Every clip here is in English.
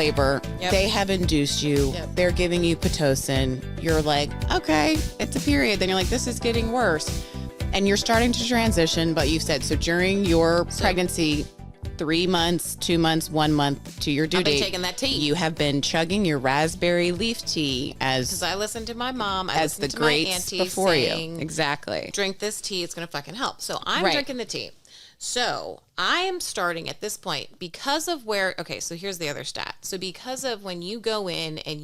labor. Yep. They have induced you. Yep. They're giving you Pitocin. You're like, okay, it's a period. Then you're like, this is getting worse. And you're starting to transition, but you've said, so during your pregnancy, 3 months, 2 months, 1 month to your due date. I've been taking that tea. You have been chugging your raspberry leaf tea Because I listened to my mom, as the greats before you. Exactly. Drink this tea, it's going to fucking help. So I'm Right. drinking the tea. So I am starting at this point because of okay, so here's the other stat. So because of when you go in and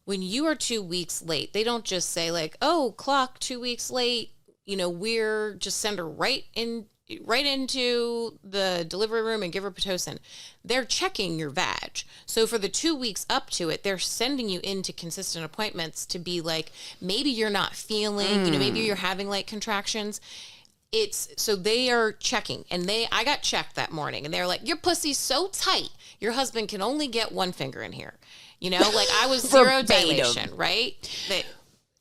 when you are 2 weeks late, they don't just say like, oh, clock 2 weeks late, we're just send her right into the delivery room and give her Pitocin. They're checking your vag. So for the 2 weeks up to it, they're sending you into consistent appointments to be like, maybe you're not feeling, maybe you're having like contractions. So they are checking, and I got checked that morning, and they're like, your pussy's so tight, your husband can only get one finger in here. Like I was zero dilation, right?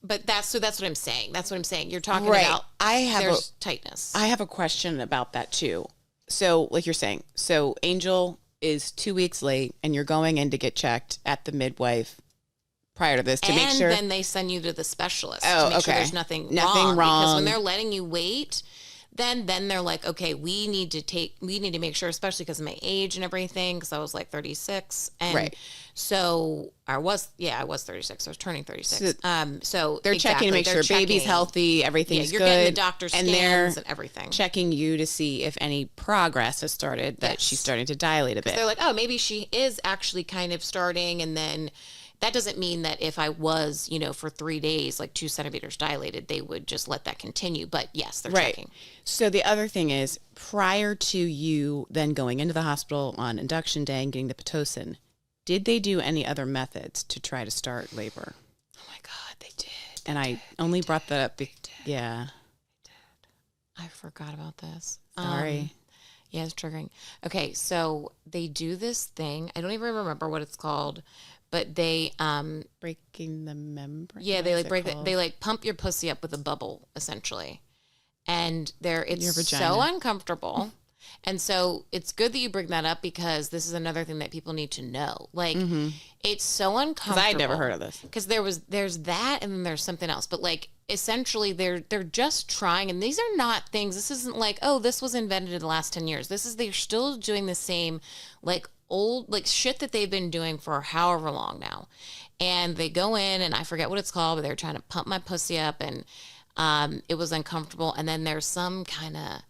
But that's what I'm saying. That's what I'm saying. You're talking about there's tightness. I have a question about that too. So like you're saying, so Angel is 2 weeks late and you're going in to get checked at the midwife prior to this to make sure. And then they send you to the specialist to make sure there's nothing wrong. Because when they're letting you wait, then they're like, okay, we need to make sure, especially because of my age and everything, because I was like 36. And right. So I was 36. I was turning 36. So they're checking to make sure baby's healthy, everything's you're good. Getting the doctor's scans and they're everything. Checking you to see if any progress has started, that she's starting to dilate a bit. They're like, oh, maybe she is actually kind of starting, and then that doesn't mean that if I was, for 3 days, like 2 centimeters dilated, they would just let that continue. But yes, they're checking. So the other thing is, prior to you then going into the hospital on induction day and getting the Pitocin, did they do any other methods to try to start labor? Oh my God, they did. And I only brought that up. Yeah. They did. I forgot about this. Sorry. Yeah, it's triggering. Okay, so they do this thing. I don't even remember what it's called. But they breaking the membrane. Yeah, they they pump your pussy up with a bubble essentially, and it's so uncomfortable, and so it's good that you bring that up because this is another thing that people need to know. Like it's so uncomfortable. I had never heard of this because there's that and then there's something else, but like essentially they're just trying, and these are not things. This isn't like, oh, this was invented in the last 10 years. They're still doing the same like old like shit that they've been doing for however long now, and they go in and I forget what it's called, but they're trying to pump my pussy up, and it was uncomfortable. And then there's some kind of,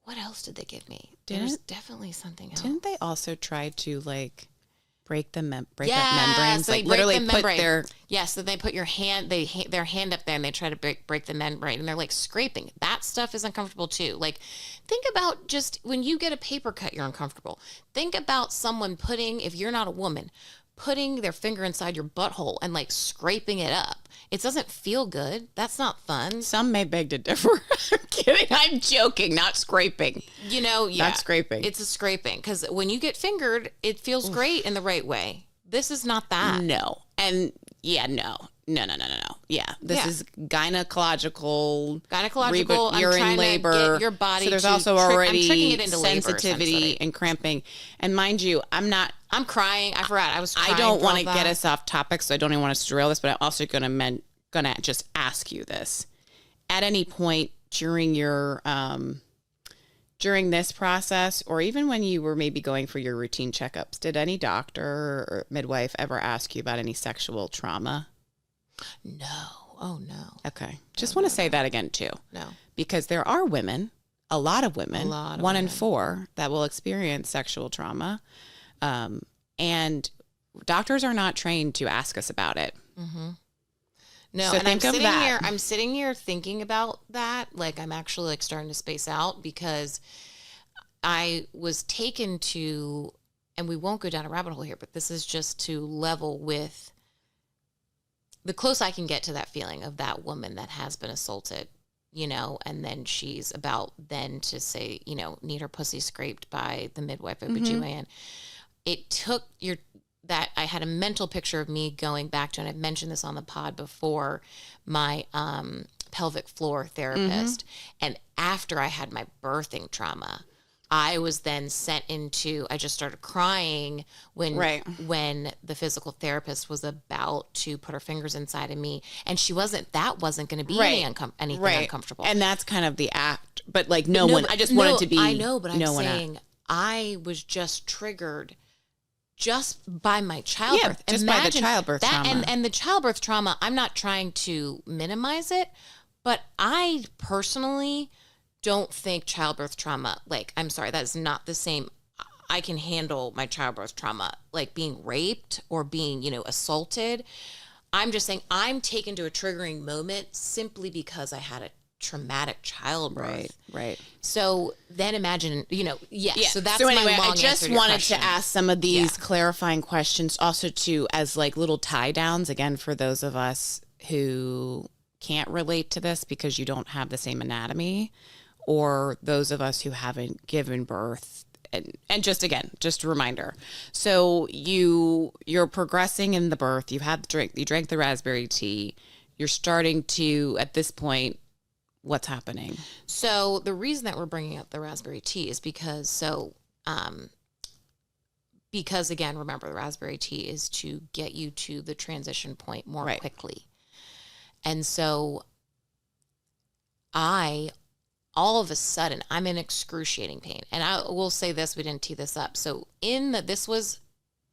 what else did they give me? There's definitely something else. Didn't they also try to like break that membrane? So like literally put their so they put their hand up there and they try to break the membrane, and they're like scraping. That stuff is uncomfortable too. Like think about just when you get a paper cut, you're uncomfortable. Think about someone if you're not a woman, putting their finger inside your butthole and like scraping it up. It doesn't feel good. That's not fun. Some may beg to differ. I'm kidding. I'm joking. Not scraping. Not scraping. It's a scraping, because when you get fingered, it feels great in the right way. This is not that. No. And no. Yeah. This is gynecological. You're in labor. Get your body. So there's also already it into sensitivity and cramping. And mind you, I'm crying. I forgot. I was crying. I don't want to get us off topic, so I don't even want to derail this, but I'm also gonna just ask you this. At any point during your during this process, or even when you were maybe going for your routine checkups, did any doctor or midwife ever ask you about any sexual trauma? No. Oh, no. Okay. Just want to say that again, too. No. Because there are women, a lot of women, 1 in 4, that will experience sexual trauma. And doctors are not trained to ask us about it. Mm-hmm. No, so and I'm sitting here thinking about that. Like I'm actually like starting to space out, because I was taken to, and we won't go down a rabbit hole here, but this is just to level with the close I can get to that feeling of that woman that has been assaulted, and then she's about then to say, need her pussy scraped by the midwife or OBGYN. It took that I had a mental picture of me going back to, and I've mentioned this on the pod before, my pelvic floor therapist. And after I had my birthing trauma, I was then sent into, I just started crying when Right. when the physical therapist was about to put her fingers inside of me, and that wasn't going to be Right. anything Right. uncomfortable. And that's kind of the act. But like I just No, wanted to be. I know, but I'm no one saying I was just triggered just by my childbirth. Yeah, just by the Imagine childbirth that, trauma. and the childbirth trauma. I'm not trying to minimize it, but I personally don't think childbirth trauma, like, I'm sorry, that is not the same. I can handle my childbirth trauma, like being raped or being, assaulted. I'm just saying I'm taken to a triggering moment simply because I had a traumatic childbirth. Right. So then imagine, so that's so anyway, my long I just answer to your wanted question. to ask some of these clarifying questions also too, as like little tie downs, again, for those of us who can't relate to this because you don't have the same anatomy, or those of us who haven't given birth. And just a reminder. So you're progressing in the birth. You had the drink. You drank the raspberry tea. You're starting to, at this point, what's happening? So the reason that we're bringing up the raspberry tea is because again, remember, the raspberry tea is to get you to the transition point more quickly. And so all of a sudden, I'm in excruciating pain. And I will say this, we didn't tee this up. So this was,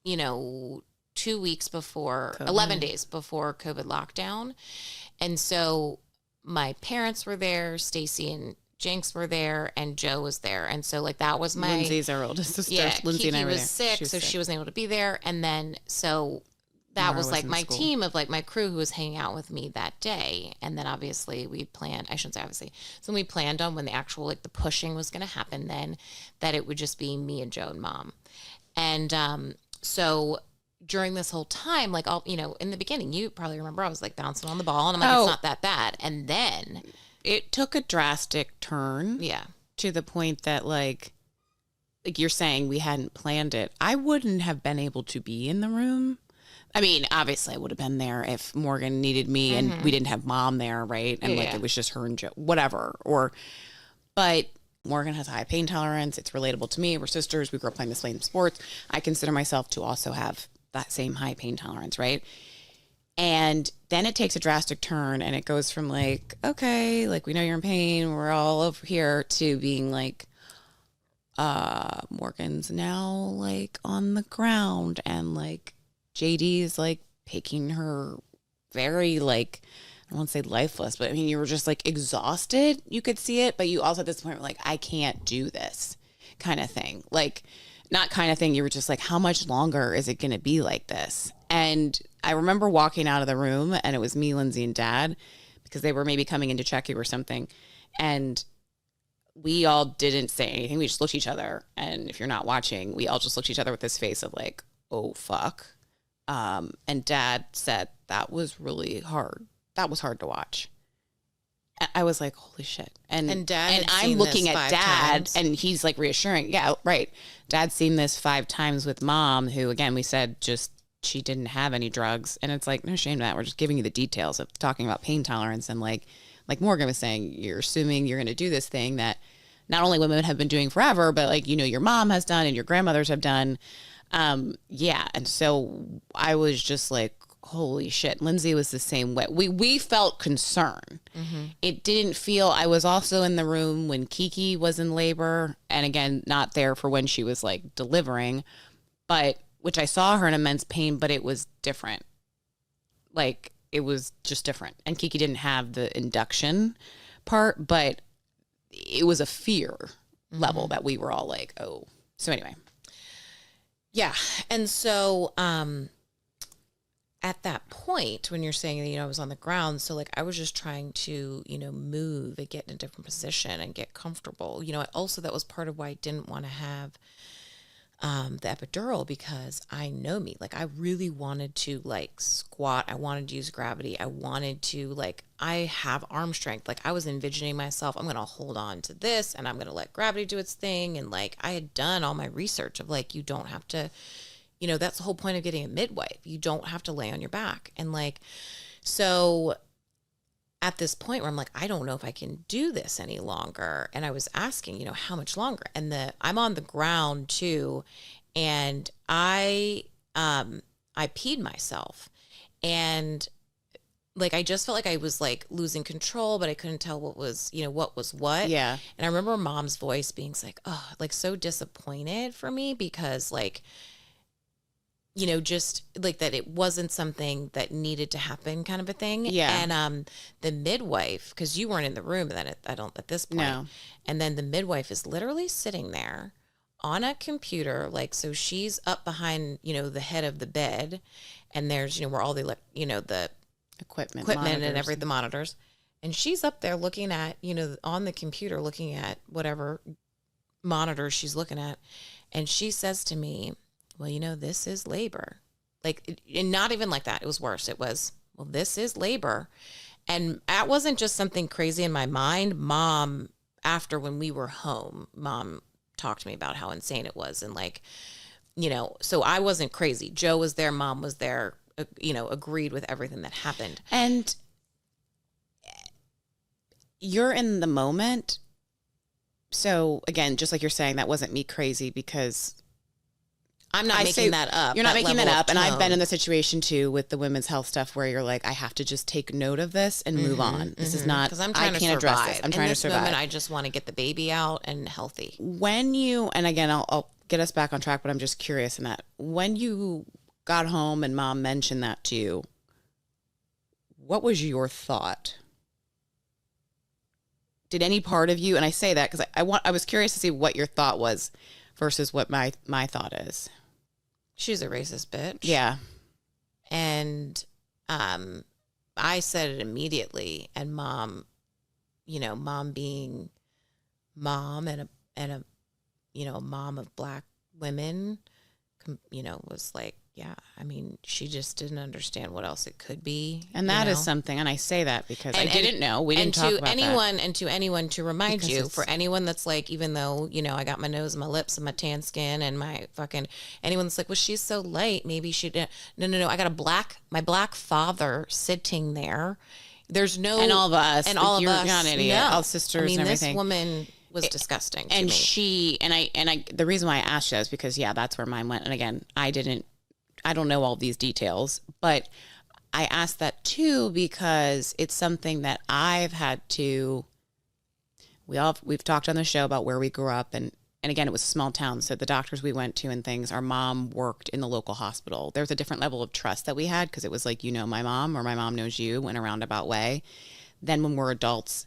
2 weeks before, COVID. 11 days before COVID lockdown. And so my parents were there, Stacey and Jinx were there, and Joe was there. And so like that was my... Lindsay's our oldest sister. Yeah, Lindsay Kiki and I were was there. sick, she wasn't able to be there. And then, so that was like my team of like my crew who was hanging out with me that day. And then obviously we planned, I shouldn't say obviously, so we planned on when the actual like the pushing was going to happen then, that it would just be me and Joe and Mom. And so during this whole time, like all, in the beginning, you probably remember I was like bouncing on the ball and I'm like, it's not that bad. And then it took a drastic turn. Yeah. To the point that like you're saying we hadn't planned it. I wouldn't have been able to be in the room. I mean, obviously I would have been there if Morgan needed me and we didn't have Mom there, right? And like it was just her and Joe, whatever. But Morgan has a high pain tolerance. It's relatable to me. We're sisters. We grew up playing the same sports. I consider myself to also have that same high pain tolerance, right? And then it takes a drastic turn and it goes from like, okay, like we know you're in pain. We're all over here, to being like, Morgan's now like on the ground and like JD's like picking her very like, I don't want to say lifeless, but I mean, you were just like exhausted. You could see it, but you also at this point were like, I can't do this kind of thing. Like, not kind of thing. You were just like, how much longer is it going to be like this? And I remember walking out of the room and it was me, Lindsay, and Dad, because they were maybe coming in to check you or something. And we all didn't say anything. We just looked at each other. And if you're not watching, we all just looked at each other with this face of like, oh, fuck. And Dad said, that was really hard. That was hard to watch. I was like, holy shit. And Dad, and I'm looking at Dad and he's like reassuring. Yeah, right. Dad's seen this 5 times with Mom, who again, we said just, she didn't have any drugs. And it's like, no shame to that. We're just giving you the details of talking about pain tolerance. And like Morgan was saying, you're assuming you're going to do this thing that not only women have been doing forever, but like, your mom has done and your grandmothers have done. Yeah. And so I was just like, holy shit. Lindsay was the same way. We felt concern. Mm-hmm. It didn't feel, I was also in the room when Kiki was in labor, and again, not there for when she was like delivering, but which I saw her in immense pain, but it was different. Like it was just different. And Kiki didn't have the induction part, but it was a fear level that we were all like, oh. So anyway. Yeah. And so, at that point, when you're saying, I was on the ground, so like I was just trying to, move and get in a different position and get comfortable. Also that was part of why I didn't want to have the epidural, because I know me. Like I really wanted to like squat. I wanted to use gravity. I wanted to like, I have arm strength. Like I was envisioning myself, I'm going to hold on to this and I'm going to let gravity do its thing. And like I had done all my research of like, you don't have to, that's the whole point of getting a midwife. You don't have to lay on your back. And like, so at this point where I'm like, I don't know if I can do this any longer. And I was asking, how much longer? And I'm on the ground too. And I peed myself, and like, I just felt like I was like losing control, but I couldn't tell what was what. Yeah. And I remember mom's voice being like, oh, like so disappointed for me because like, just like that it wasn't something that needed to happen kind of a thing. Yeah. And the midwife, because you weren't in the room then at this point. No. And then the midwife is literally sitting there on a computer, like, so she's up behind, the head of the bed, and there's, where all the, the Equipment and monitors. the monitors. And she's up there looking at, on the computer, looking at whatever monitor she's looking at. And she says to me, well, this is labor. Like, and not even like that. It was worse. It was, well, this is labor. And that wasn't just something crazy in my mind. Mom, after when we were home, Mom talked to me about how insane it was. And like, so I wasn't crazy. Joe was there. Mom was there, agreed with everything that happened. And you're in the moment. So again, just like you're saying, that wasn't me crazy because I'm not making that up. You're not making that up. And I've been tone. in the situation too with the women's health stuff where you're like, I have to just take note of this and move on. This is not, Because I'm I trying can't to survive. address this. I'm trying to survive. Moment, I just want to get the baby out and healthy. When you, and again, I'll get us back on track, but I'm just curious in that. When you got home and mom mentioned that to you, what was your thought? Did any part of you, and I say that because I was curious to see what your thought was versus what my thought is. She's a racist bitch. Yeah. And I said it immediately, and mom, mom being mom and a mom of Black women, was like, yeah, I mean, she just didn't understand what else it could be. And that is something, and I say that because I didn't know. We didn't talk about that. And to anyone, to remind Because you, for anyone that's like, even though, I got my nose and my lips and my tan skin and my fucking, anyone that's like, well, she's so light, maybe she didn't. No. I got my Black father sitting there. There's no. And all of us. And all of us. You're not an idiot. No. All sisters I mean, and everything. this woman was disgusting to and me. she, and I, the reason why I asked you is because, yeah, that's where mine went. And again, I don't know all these details, but I asked that too because it's something that I've had to. We've talked on the show about where we grew up, and again, it was a small town, so the doctors we went to and things. Our mom worked in the local hospital. There was a different level of trust that we had because it was like my mom or my mom knows you in a roundabout way. Then when we're adults,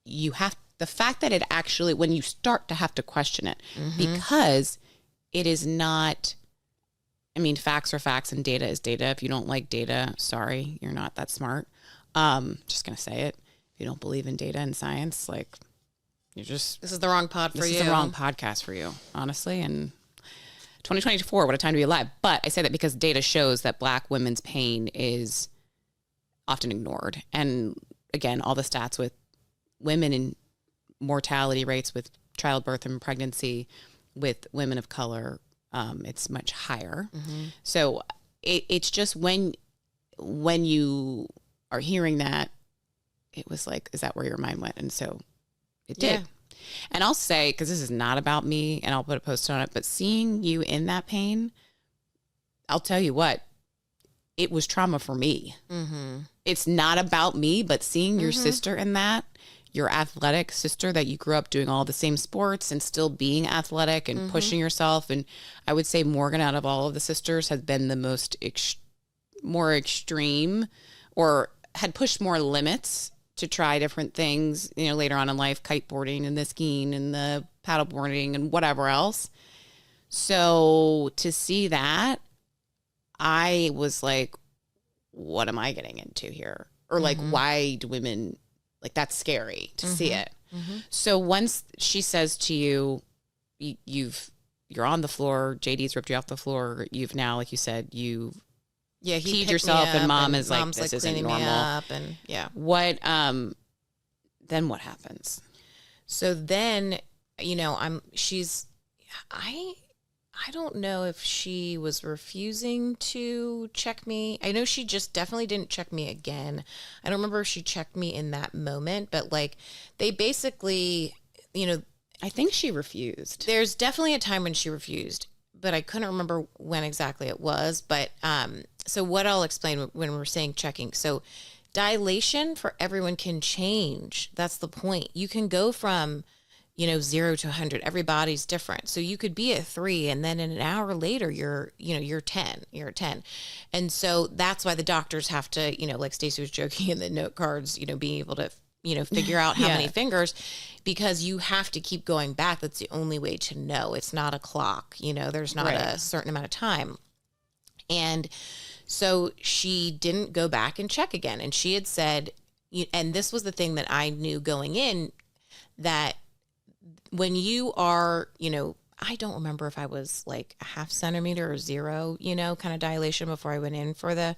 the fact that it actually, when you start to have to question it, because it is not. I mean, facts are facts and data is data. If you don't like data, sorry, you're not that smart. Just going to say it. If you don't believe in data and science, like, this is the wrong pod for you. This is the wrong podcast for you, honestly. And 2024, what a time to be alive. But I say that because data shows that Black women's pain is often ignored. And again, all the stats with women in mortality rates with childbirth and pregnancy with women of color, it's much higher. So it's just when you are hearing that, it was like, is that where your mind went? And so it did. Yeah. And I'll say, because this is not about me, and I'll put a post on it, but seeing you in that pain, I'll tell you what, it was trauma for me. It's not about me, but seeing your sister in that, your athletic sister that you grew up doing all the same sports and still being athletic and pushing yourself. And I would say Morgan, out of all of the sisters, has been the most more extreme, or had pushed more limits to try different things, later on in life, kiteboarding and the skiing and the paddleboarding and whatever else. So to see that, I was like, what am I getting into here? Or like, why do women... Like, that's scary to see it. So once she says to you, you're on the floor, JD's ripped you off the floor, you've now, like you said, he peed yourself, and mom is like, this isn't normal. And what, then what happens? So then, I don't know if she was refusing to check me. I know she just definitely didn't check me again. I don't remember if she checked me in that moment, but like they basically, you know, I think she refused. there's definitely a time when she refused, but I couldn't remember when exactly it was. But so what I'll explain when we're saying checking. So dilation for everyone can change. That's the point. You can go from 0 to 100. Everybody's different. So you could be at 3 and then in an hour later, you're 10, you're at 10. And so that's why the doctors have to, like Stacey was joking in the note cards, being able to, figure out how many fingers, because you have to keep going back. That's the only way to know. It's not a clock, there's not a certain amount of time. And so she didn't go back and check again. And she had said, and this was the thing that I knew going in, that when you are, I don't remember if I was like a half centimeter or 0, kind of dilation before I went in for the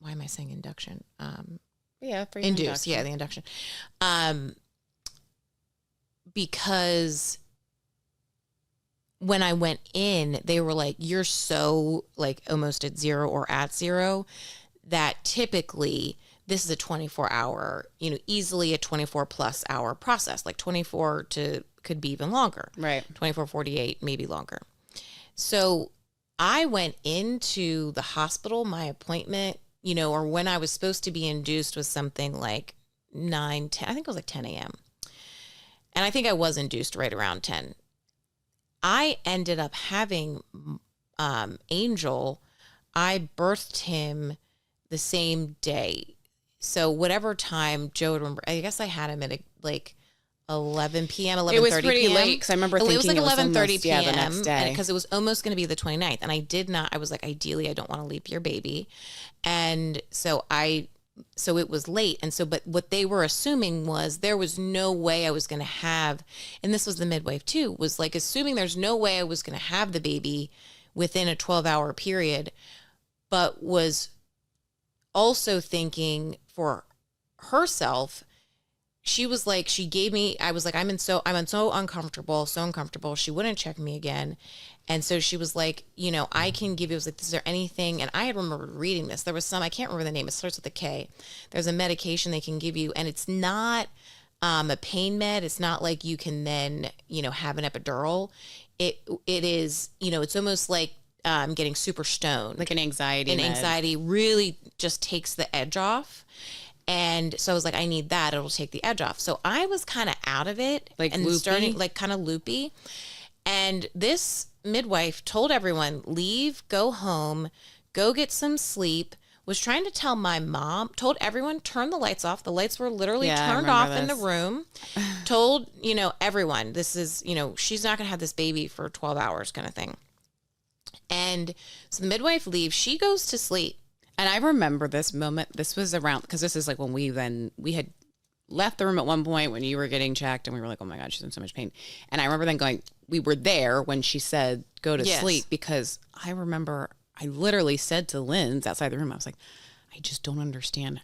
why am I saying induction? For Induce. Yeah, the induction. Because when I went in, they were like, you're so like almost at 0 or at 0 that typically this is a 24-hour, easily a 24 plus hour process, like 24 to could be even longer. Right. 24, 48, maybe longer. So I went into the hospital, my appointment, or when I was supposed to be induced was something like 9, 10, I think it was like 10 a.m. And I think I was induced right around 10. I ended up having Angel, I birthed him the same day. So whatever time Joe would remember, I guess I had him at like 11 p.m., 11:30 p.m. It was pretty late because I remember thinking it was like 11:30 p.m. the next day. Because it was almost going to be the 29th. And I was like, ideally, I don't want to leave your baby. And so it was late. And so, but what they were assuming was there was no way I was going to have, and this was the midwife too, was like assuming there's no way I was going to have the baby within a 12-hour period, but was also thinking for herself, she was like, she gave me, I was like, I'm so uncomfortable. She wouldn't check me again. And so she was like, I can give you, I was like, is there anything? And I had remembered reading this. There was some, I can't remember the name. It starts with a K. There's a medication they can give you, and it's not a pain med. It's not like you can then, have an epidural. It is, it's almost like getting super stoned. Like an anxiety And med. anxiety really just takes the edge off. And so I was like, I need that. It'll take the edge off. So I was kind of out of it. Like and loopy? starting like kind of loopy. And this midwife told everyone, leave, go home, go get some sleep, was trying to tell my mom, told everyone, turn the lights off. The lights were literally turned off in the room. Told, everyone, this is, she's not going to have this baby for 12 hours kind of thing. And so the midwife leaves. She goes to sleep. And I remember this moment. This was around, because this is like when we had left the room at one point when you were getting checked, and we were like, oh my God, she's in so much pain. And I remember then going, we were there when she said, go to sleep, because I remember I literally said to Lynn's outside the room, I was like, I just don't understand.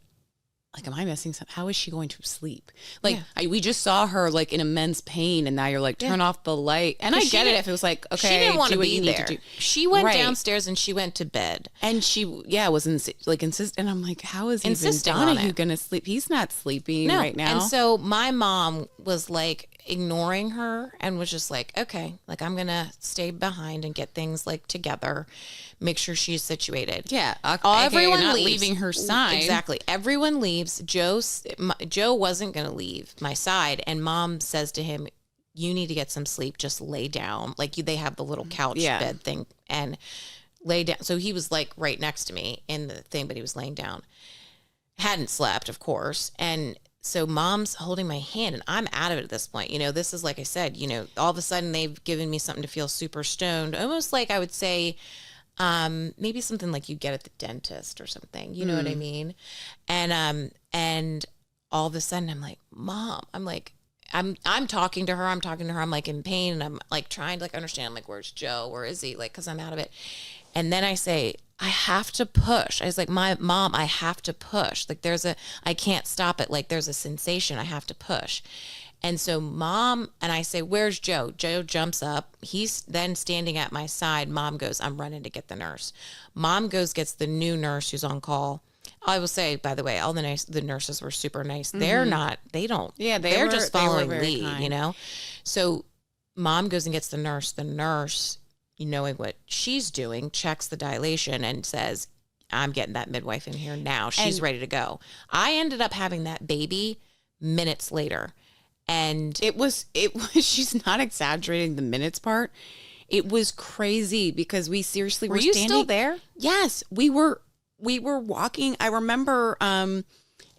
Like, am I missing something? How is she going to sleep? Like, we just saw her like in immense pain, and now you're like, turn off the light. And I get it if it was like, okay, she didn't want do to what be you there. need to do. She went downstairs and she went to bed. And she, was insist. And I'm like, how is even Insisting on Donahue it. going to sleep? He's not sleeping right now. And so my mom was like ignoring her and was just like, okay, like I'm going to stay behind and get things like together, make sure she's situated. Yeah. Everyone not leaves. leaving her side. Exactly. Everyone leaves. Joe wasn't going to leave my side. And mom says to him, you need to get some sleep. Just lay down. Like they have the little couch bed thing and lay down. So he was like right next to me in the thing, but he was laying down. Hadn't slept, of course. And so mom's holding my hand and I'm out of it at this point. This is like I said, all of a sudden they've given me something to feel super stoned, almost like I would say, maybe something like you get at the dentist or something, you know what I mean? And all of a sudden I'm like, Mom, I'm talking to her. I'm like in pain and I'm like trying to like understand. I'm like, where's Joe? Where is he? Like, cause I'm out of it. And then I say, I have to push. I was like, my mom, I have to push. Like I can't stop it. Like there's a sensation. I have to push. And so mom, and I say, where's Joe? Joe jumps up. He's then standing at my side. Mom goes, I'm running to get the nurse. Mom goes, gets the new nurse who's on call. I will say, by the way, all the nurses were super nice. They're not, they don't. Yeah, they're just following very lead, kind. you know? So mom goes and gets the nurse. The nurse, knowing what she's doing, checks the dilation and says, I'm getting that midwife in here now. She's ready to go. I ended up having that baby minutes later. And it was, she's not exaggerating the minutes part. It was crazy because we seriously were you standing. still there? Yes, we were walking. I remember,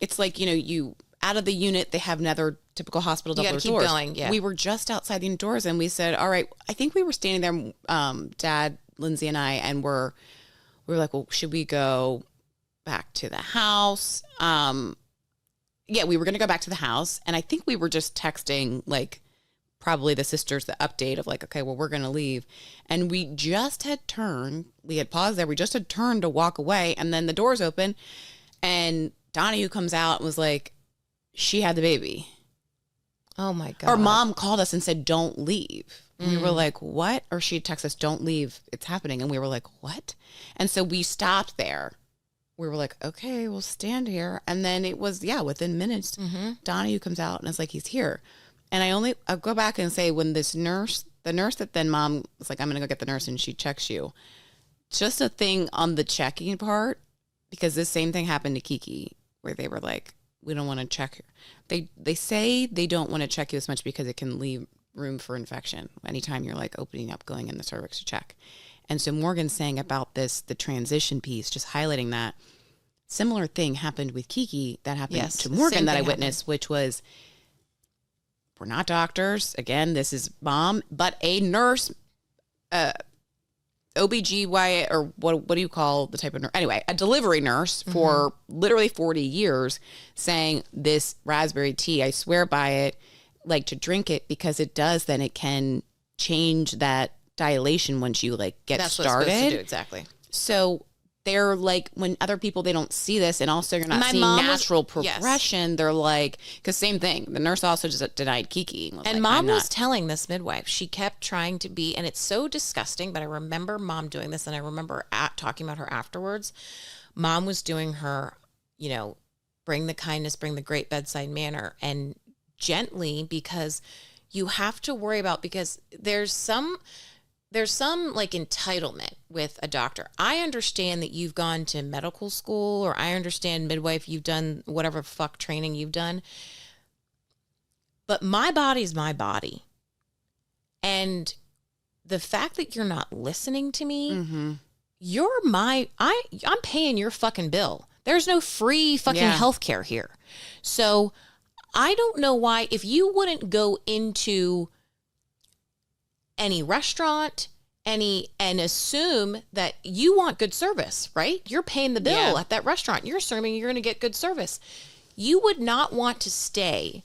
it's like, you out of the unit, they have another typical hospital double gotta keep doors. going, yeah. We were just outside the doors and we said, all right, I think we were standing there, Dad, Lindsay and I, and we were like, well, should we go back to the house? Yeah, we were going to go back to the house. And I think we were just texting, like, probably the sisters, the update of like, okay, well, we're going to leave. And we just had turned, we had paused there. We just had turned to walk away. And then the doors open and Donnie, who comes out, was like, she had the baby. Oh my God. Our mom called us and said, don't leave. And we were like, what? Or she'd text us, don't leave. It's happening. And we were like, what? And so we stopped there. We were like, okay, we'll stand here. And then it was, within minutes, Donnie, who comes out and is like, he's here. And I'll go back and say, when the nurse that then mom was like, I'm going to go get the nurse and she checks you. Just a thing on the checking part, because this same thing happened to Kiki where they were like, we don't want to check her. They say they don't want to check you as much because it can leave room for infection anytime you're like opening up, going in the cervix to check. And so Morgan's saying about this, the transition piece, just highlighting that similar thing happened with Kiki that happened to Morgan that I witnessed, which was, we're not doctors. Again, this is mom, but a nurse, OBGYN, or what do you call the type of nurse? Anyway, a delivery nurse for literally 40 years saying this raspberry tea, I swear by it, like to drink it because it does, then it can change that dilation once you like get That's started. What it's supposed to do, exactly. So they're like, when other people, they don't see this, and also you're not seeing natural progression. They're like, because same thing, the nurse also just denied Kiki. And like, mom was telling this midwife, she kept trying to be, and it's so disgusting, but I remember mom doing this, and I remember talking about her afterwards. Mom was doing her, bring the kindness, bring the great bedside manner, and gently, because you have to worry about, because there's some like entitlement with a doctor. I understand that you've gone to medical school, or I understand midwife, you've done whatever fuck training you've done. But my body's my body. And the fact that you're not listening to me, I'm paying your fucking bill. There's no free fucking healthcare here. So I don't know why, if you wouldn't go into any restaurant, and assume that you want good service, right? You're paying the bill at that restaurant. You're assuming you're going to get good service. You would not want to stay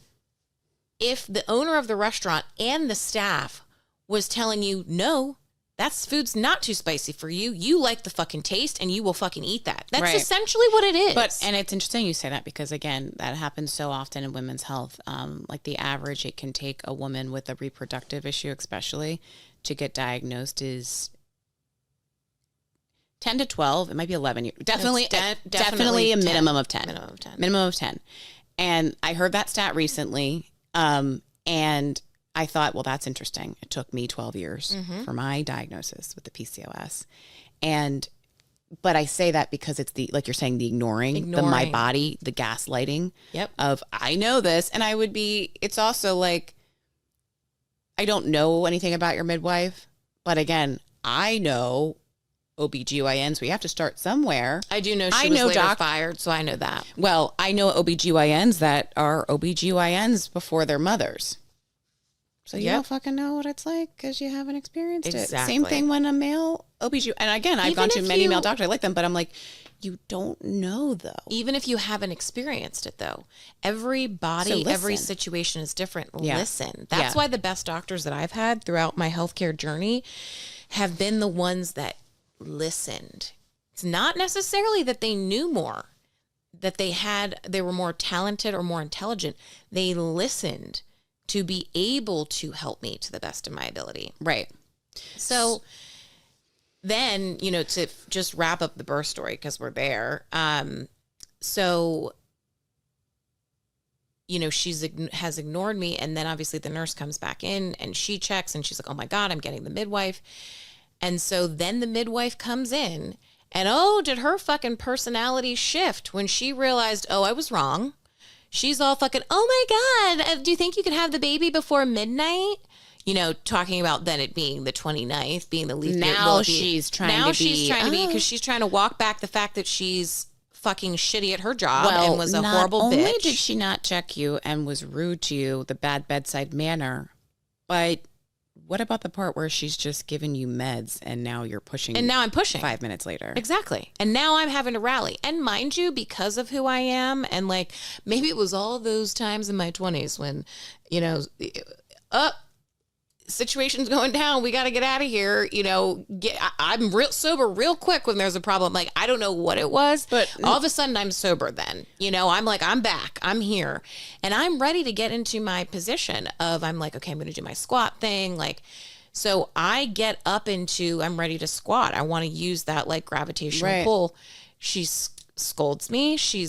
if the owner of the restaurant and the staff was telling you, no, that food's not too spicy for you. You like the fucking taste and you will fucking eat that. That's essentially what it is. And it's interesting you say that, because again, that happens so often in women's health. Like the average, it can take a woman with a reproductive issue, especially, to get diagnosed is 10 to 12. It might be 11 years. Definitely a 10. minimum of 10. Minimum of 10. And I heard that stat recently. And I thought, well, that's interesting. It took me 12 years for my diagnosis with the PCOS. But I say that because it's like you're saying, the ignoring. The my body, the gaslighting of, I know this. And it's also like, I don't know anything about your midwife, but again, I know OBGYNs. We have to start somewhere. I do know she was later fired, so I know that. Well, I know OBGYNs that are OBGYNs before their mothers. So you don't fucking know what it's like because you haven't experienced it. Same thing when a male OBGYN, and again, I've gone to many male doctors. I like them, but I'm like, you don't know though. Even if you haven't experienced it though, every body, every situation is different. Yeah. Listen, that's why the best doctors that I've had throughout my healthcare journey have been the ones that listened. It's not necessarily that they knew more, that they were more talented or more intelligent. They listened to be able to help me to the best of my ability. Right. So then, you know, to just wrap up the birth story, because we're there. So, you know, has ignored me. And then obviously the nurse comes back in and she checks and she's like, oh my God, I'm getting the midwife. And so then the midwife comes in and, oh, did her fucking personality shift when she realized, oh, I was wrong. She's all fucking, oh my God, do you think you could have the baby before midnight? You know, talking about then it being the 29th, being the leap year. Now she's trying to be, because she's trying to walk back the fact that she's fucking shitty at her job and was a horrible bitch. Not only did she not check you and was rude to you, the bad bedside manner, but what about the part where she's just giving you meds and now you're pushing? And now I'm pushing 5 minutes later. Exactly. And now I'm having to rally. And mind you, because of who I am, and like maybe it was all those times in my 20s when, you know, situation's going down, we got to get out of here, you know, I'm real sober real quick when there's a problem. Like, I don't know what it was, but all of a sudden I'm sober then, you know, I'm like, I'm back, I'm here, and I'm ready to get into my position of, I'm like, okay, I'm going to do my squat thing. Like, so I get up into, I'm ready to squat. I want to use that like gravitational pull. She scolds me. She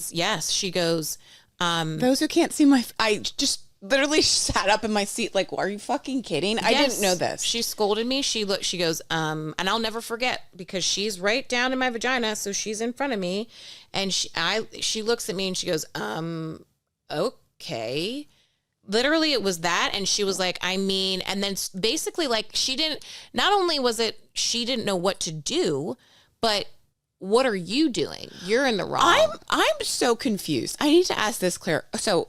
goes, those who can't see I just literally sat up in my seat like, are you fucking kidding? I didn't know this. She scolded me. She goes, and I'll never forget because she's right down in my vagina. So she's in front of me and she looks at me and she goes, okay. Literally it was that. And she was like, I mean, and then basically like not only was it, she didn't know what to do, but what are you doing? You're in the wrong. I'm so confused. I need to ask this, Claire. So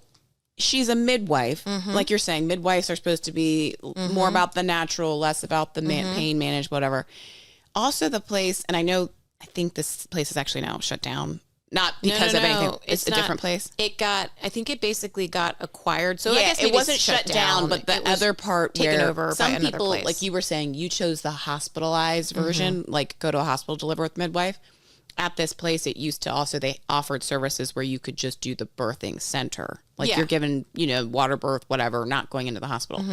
she's a midwife. Like you're saying, midwives are supposed to be more about the natural, less about the pain managed, whatever. Also the place, and I think this place is actually now shut down. Not because of anything. It's a different place. I think it basically got acquired. So yeah, I guess it wasn't shut down, but the other part taken where over some by another people, place. like you were saying, you chose the hospitalized version, like go to a hospital, deliver with midwife. At this place, it used to also, they offered services where you could just do the birthing center. Like you're given, you know, water birth, whatever, not going into the hospital.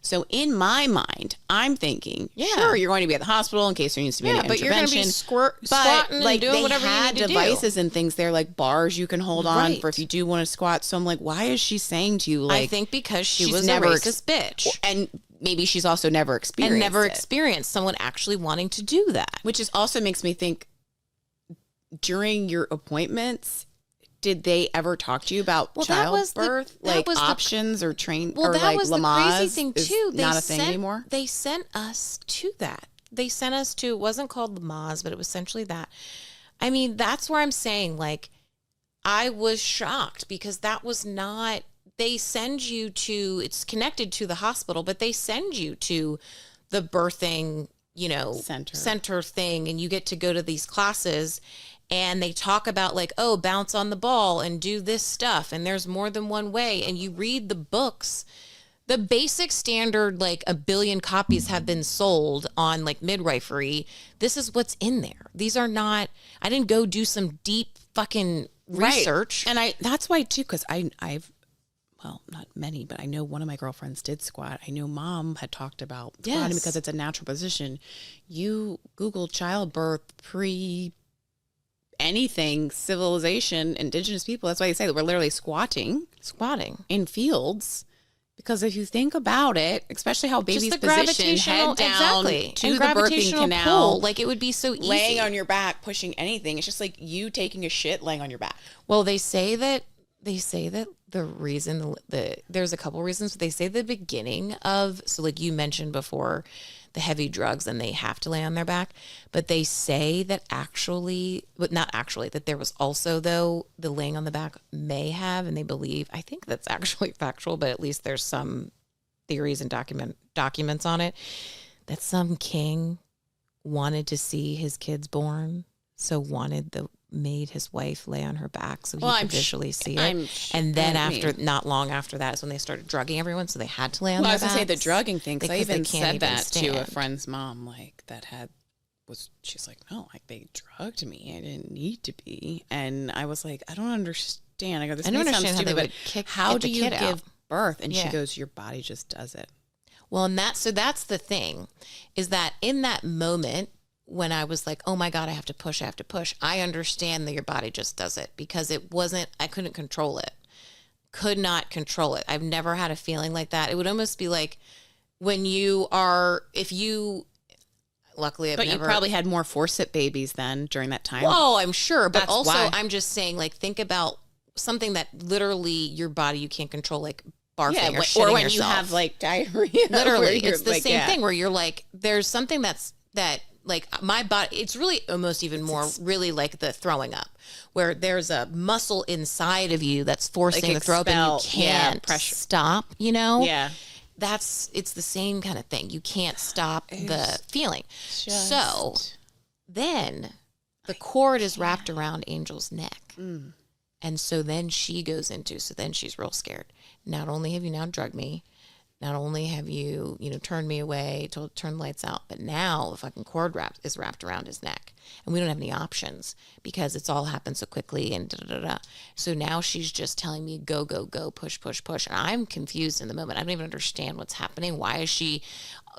So in my mind, I'm thinking, sure, you're going to be at the hospital in case there needs to be an intervention. But you're going to be squatting like, and doing whatever you need to do. Devices and things there, like bars you can hold on for if you do want to squat. So I'm like, why is she saying to you, like, I think because she was never a racist bitch. And maybe she's also never experienced someone actually wanting to do that. Which is also makes me think, during your appointments, did they ever talk to you about childbirth, options or train? Well, or that like was Lamaze the crazy thing too. Not a thing anymore. They sent us to that. They sent us to. It wasn't called Lamaze, but it was essentially that. I mean, that's where I'm saying, like, I was shocked because that was not. They send you to. It's connected to the hospital, but they send you to the birthing, you know, center thing, and you get to go to these classes. And they talk about like, oh, bounce on the ball and do this stuff. And there's more than one way. And you read the books, the basic standard, like 1 billion copies have been sold on like midwifery. This is what's in there. These are not, I didn't go do some deep fucking research. And that's why too, because I've, well, not many, but I know one of my girlfriends did squat. I know mom had talked about squatting because it's a natural position. You Google childbirth anything, civilization, indigenous people. That's why you say that we're literally squatting in fields. Because if you think about it, especially how babies position head down to the birthing canal, like it would be so easy. Laying on your back, pushing anything. It's just like you taking a shit, laying on your back. Well, they say that the reason there's a couple reasons, but they say the beginning of, so like you mentioned before, the heavy drugs and they have to lay on their back, but they say that that there was also, though, the laying on the back may have, and they believe, I think that's actually factual, but at least there's some theories and documents on it, that some king wanted to see his kids born, so made his wife lay on her back so he could visually see it. And then not long after that is when they started drugging everyone, so they had to lay on their backs. I was going to say the drugging thing, because I even said that to a friend's mom, like she's like, no, like they drugged me. I didn't need to be. And I was like, I don't understand. I go, this may sound stupid, but how do you give birth. And she Yeah. goes, your body just does it. Well, and that's the thing, is that in that moment when I was like, oh my God, I have to push, I understand that your body just does it, because I couldn't control it. Could not control it. I've never had a feeling like that. It would almost be like when luckily I've But never. you probably had more forceps babies then during that time. Oh, I'm sure. But That's also why. I'm just saying, like, think about something that literally your body, you can't control, like barfing or shitting or when yourself. you have like diarrhea. Literally, where you're it's the like, same yeah. thing where you're like, there's something that like my body, it's really almost even more really like the throwing up, where there's a muscle inside of you that's forcing Like the throw up and you expel, yeah, can't pressure. stop, you know? Yeah. It's the same kind of thing. You can't stop the feeling. So then the cord is wrapped around Angel's neck. And so then then she's real scared. Not only have you now drugged me, not only have you, turned me away, told to turn the lights out, but now the fucking cord is wrapped around his neck. And we don't have any options because it's all happened so quickly and da-da-da-da. So now she's just telling me, go, go, go, push, push, push. And I'm confused in the moment. I don't even understand what's happening. Why is she,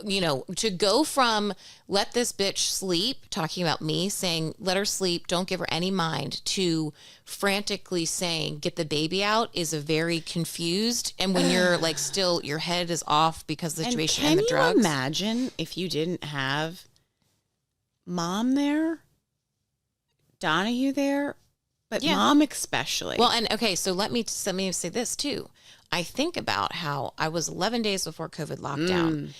to go from let this bitch sleep, talking about me, saying, let her sleep, don't give her any mind, to frantically saying, get the baby out, is a very confused. And when you're like still, your head is off because of the situation and the drugs. Can you imagine if you didn't have Mom there, Donahue there, but Yeah. Mom especially? Well, and okay, so let me say this too. I think about how I was 11 days before COVID lockdown.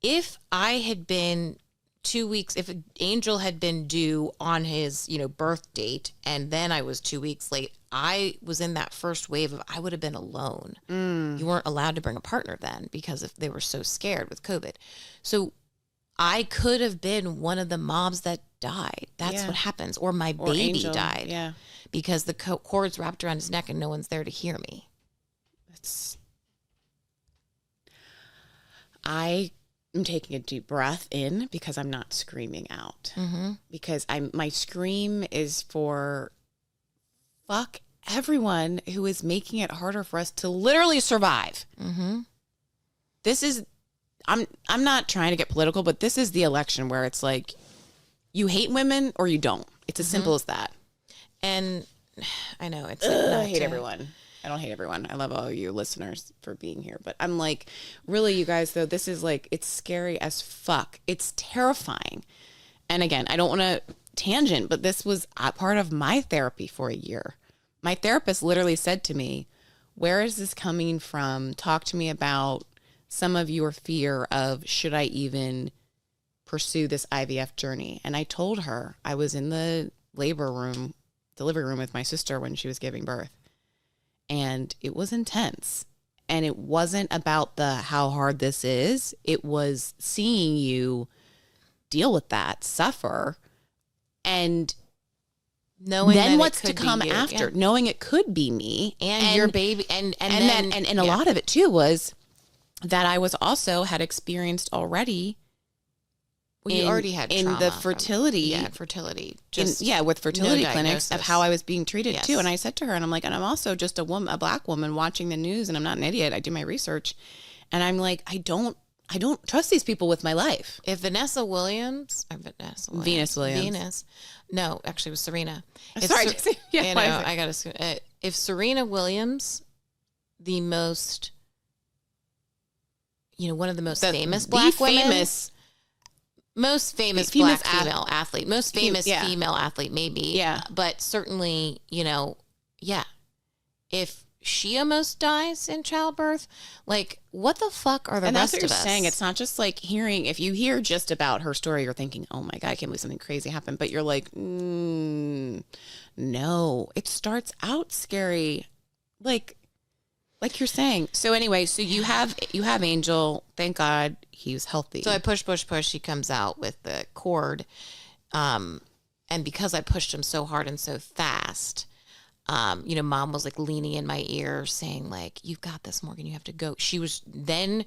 If I had been 2 weeks, if Angel had been due on his, birth date, and then I was 2 weeks late, I was in that first wave of, I would have been alone. You weren't allowed to bring a partner then because they were so scared with COVID. So I could have been one of the moms that died. That's what happens. Or my baby Angel, died. yeah. Because the cord's wrapped around his neck and no one's there to hear me. I am taking a deep breath in because I'm not screaming out. Because my scream is for fuck everyone who is making it harder for us to literally survive. This is, I'm not trying to get political, but this is the election where it's like, you hate women or you don't. It's as simple as that. And I know it's. I hate everyone. I don't hate everyone. I love all you listeners for being here. But I'm like, really, you guys, though, this is like, it's scary as fuck. It's terrifying. And again, I don't want to tangent, but this was a part of my therapy for a year. My therapist literally said to me, where is this coming from? Talk to me about some of your fear of, should I even pursue this IVF journey? And I told her I was in the delivery room with my sister when she was giving birth. And it was intense. And it wasn't about how hard this is. It was seeing you deal with that, suffer, and knowing then that what's it to could be come you. after, Yeah. knowing it could be me and your baby, and then a lot of it too was that I was also had experienced already. Well, you already had in trauma the from- fertility, fertility, with fertility no clinics of diagnosis. how I was being treated Yes. too. And I said to her, and I'm like, and I'm also just a Black woman watching the news, and I'm not an idiot. I do my research, and I'm like, I don't trust these people with my life. If Venus Williams, no, actually it was Serena. If Sorry, Ser- yeah, you why know, is it- I gotta. If Serena Williams, the most, one of the most famous Black women. Most famous Famous Black female athlete. Most famous yeah. female athlete, maybe. Yeah. But certainly, if she almost dies in childbirth, like, what the fuck are the and rest that's what of you're us? saying. It's not just like hearing, if you hear just about her story, you're thinking, oh my God, I can't believe something crazy happened. But you're like, no, it starts out scary. Like you're saying. So anyway, so you have Angel. Thank God he was healthy. So I push. He comes out with the cord. And because I pushed him so hard and so fast, Mom was like leaning in my ear saying like, you've got this, Morgan, you have to go. She was then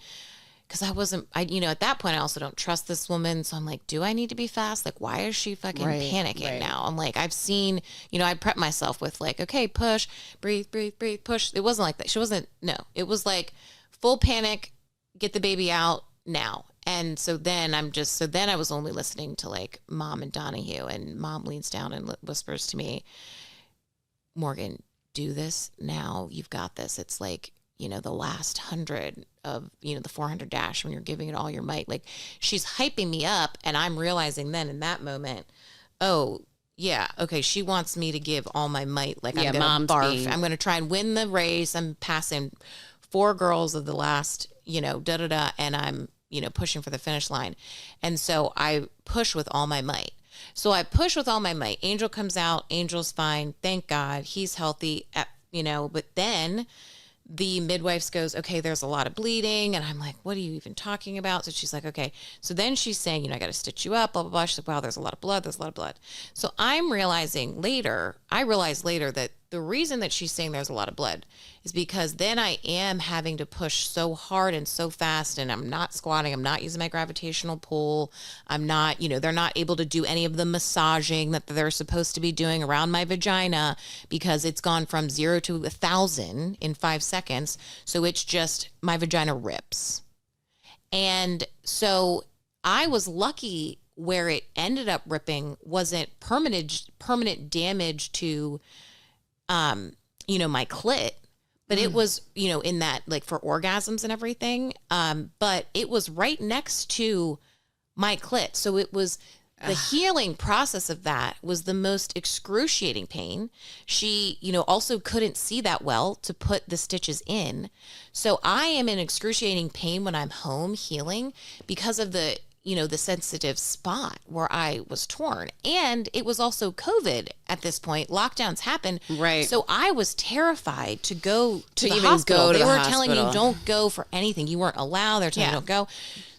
because at that point, I also don't trust this woman. So I'm like, do I need to be fast? Like, why is she fucking panicking now? I'm like, I've seen, I prep myself with like, okay, push, breathe, breathe, breathe, push. It wasn't like that. It was like full panic, get the baby out now. And so then I was only listening to like Mom and Donahue, and Mom leans down and whispers to me, Morgan, do this now. You've got this. It's like, the last 100 of, the 400 dash when you're giving it all your might. Like, she's hyping me up, and I'm realizing then in that moment, oh, yeah, okay, she wants me to give all my might. Like, I'm going to barf. I'm going to try and win the race. I'm passing 4 girls of the last, and I'm, pushing for the finish line. And so I push with all my might. So I push with all my might. Angel comes out. Angel's fine. Thank God. He's healthy, but then the midwife goes, okay, there's a lot of bleeding. And I'm like, what are you even talking about? So she's like, okay. So then she's saying, I got to stitch you up, blah, blah, blah. She's like, wow, there's a lot of blood. There's a lot of blood. So I realized later that the reason that she's saying there's a lot of blood is because then I am having to push so hard and so fast, and I'm not squatting. I'm not using my gravitational pull. I'm not, they're not able to do any of the massaging that they're supposed to be doing around my vagina because it's gone from 0 to 1,000 in 5 seconds. So it's just my vagina rips. And so I was lucky where it ended up ripping wasn't permanent damage to my clit, but it was, in that, like, for orgasms and everything. But it was right next to my clit. So it was the healing process of that was the most excruciating pain. She, also couldn't see that well to put the stitches in. So I am in excruciating pain when I'm home healing because of the sensitive spot where I was torn. And it was also COVID at this point. Lockdowns happened. Right. So I was terrified to go to the even hospital. go to they the were hospital. telling you don't go for anything. You weren't allowed. They're telling you don't go.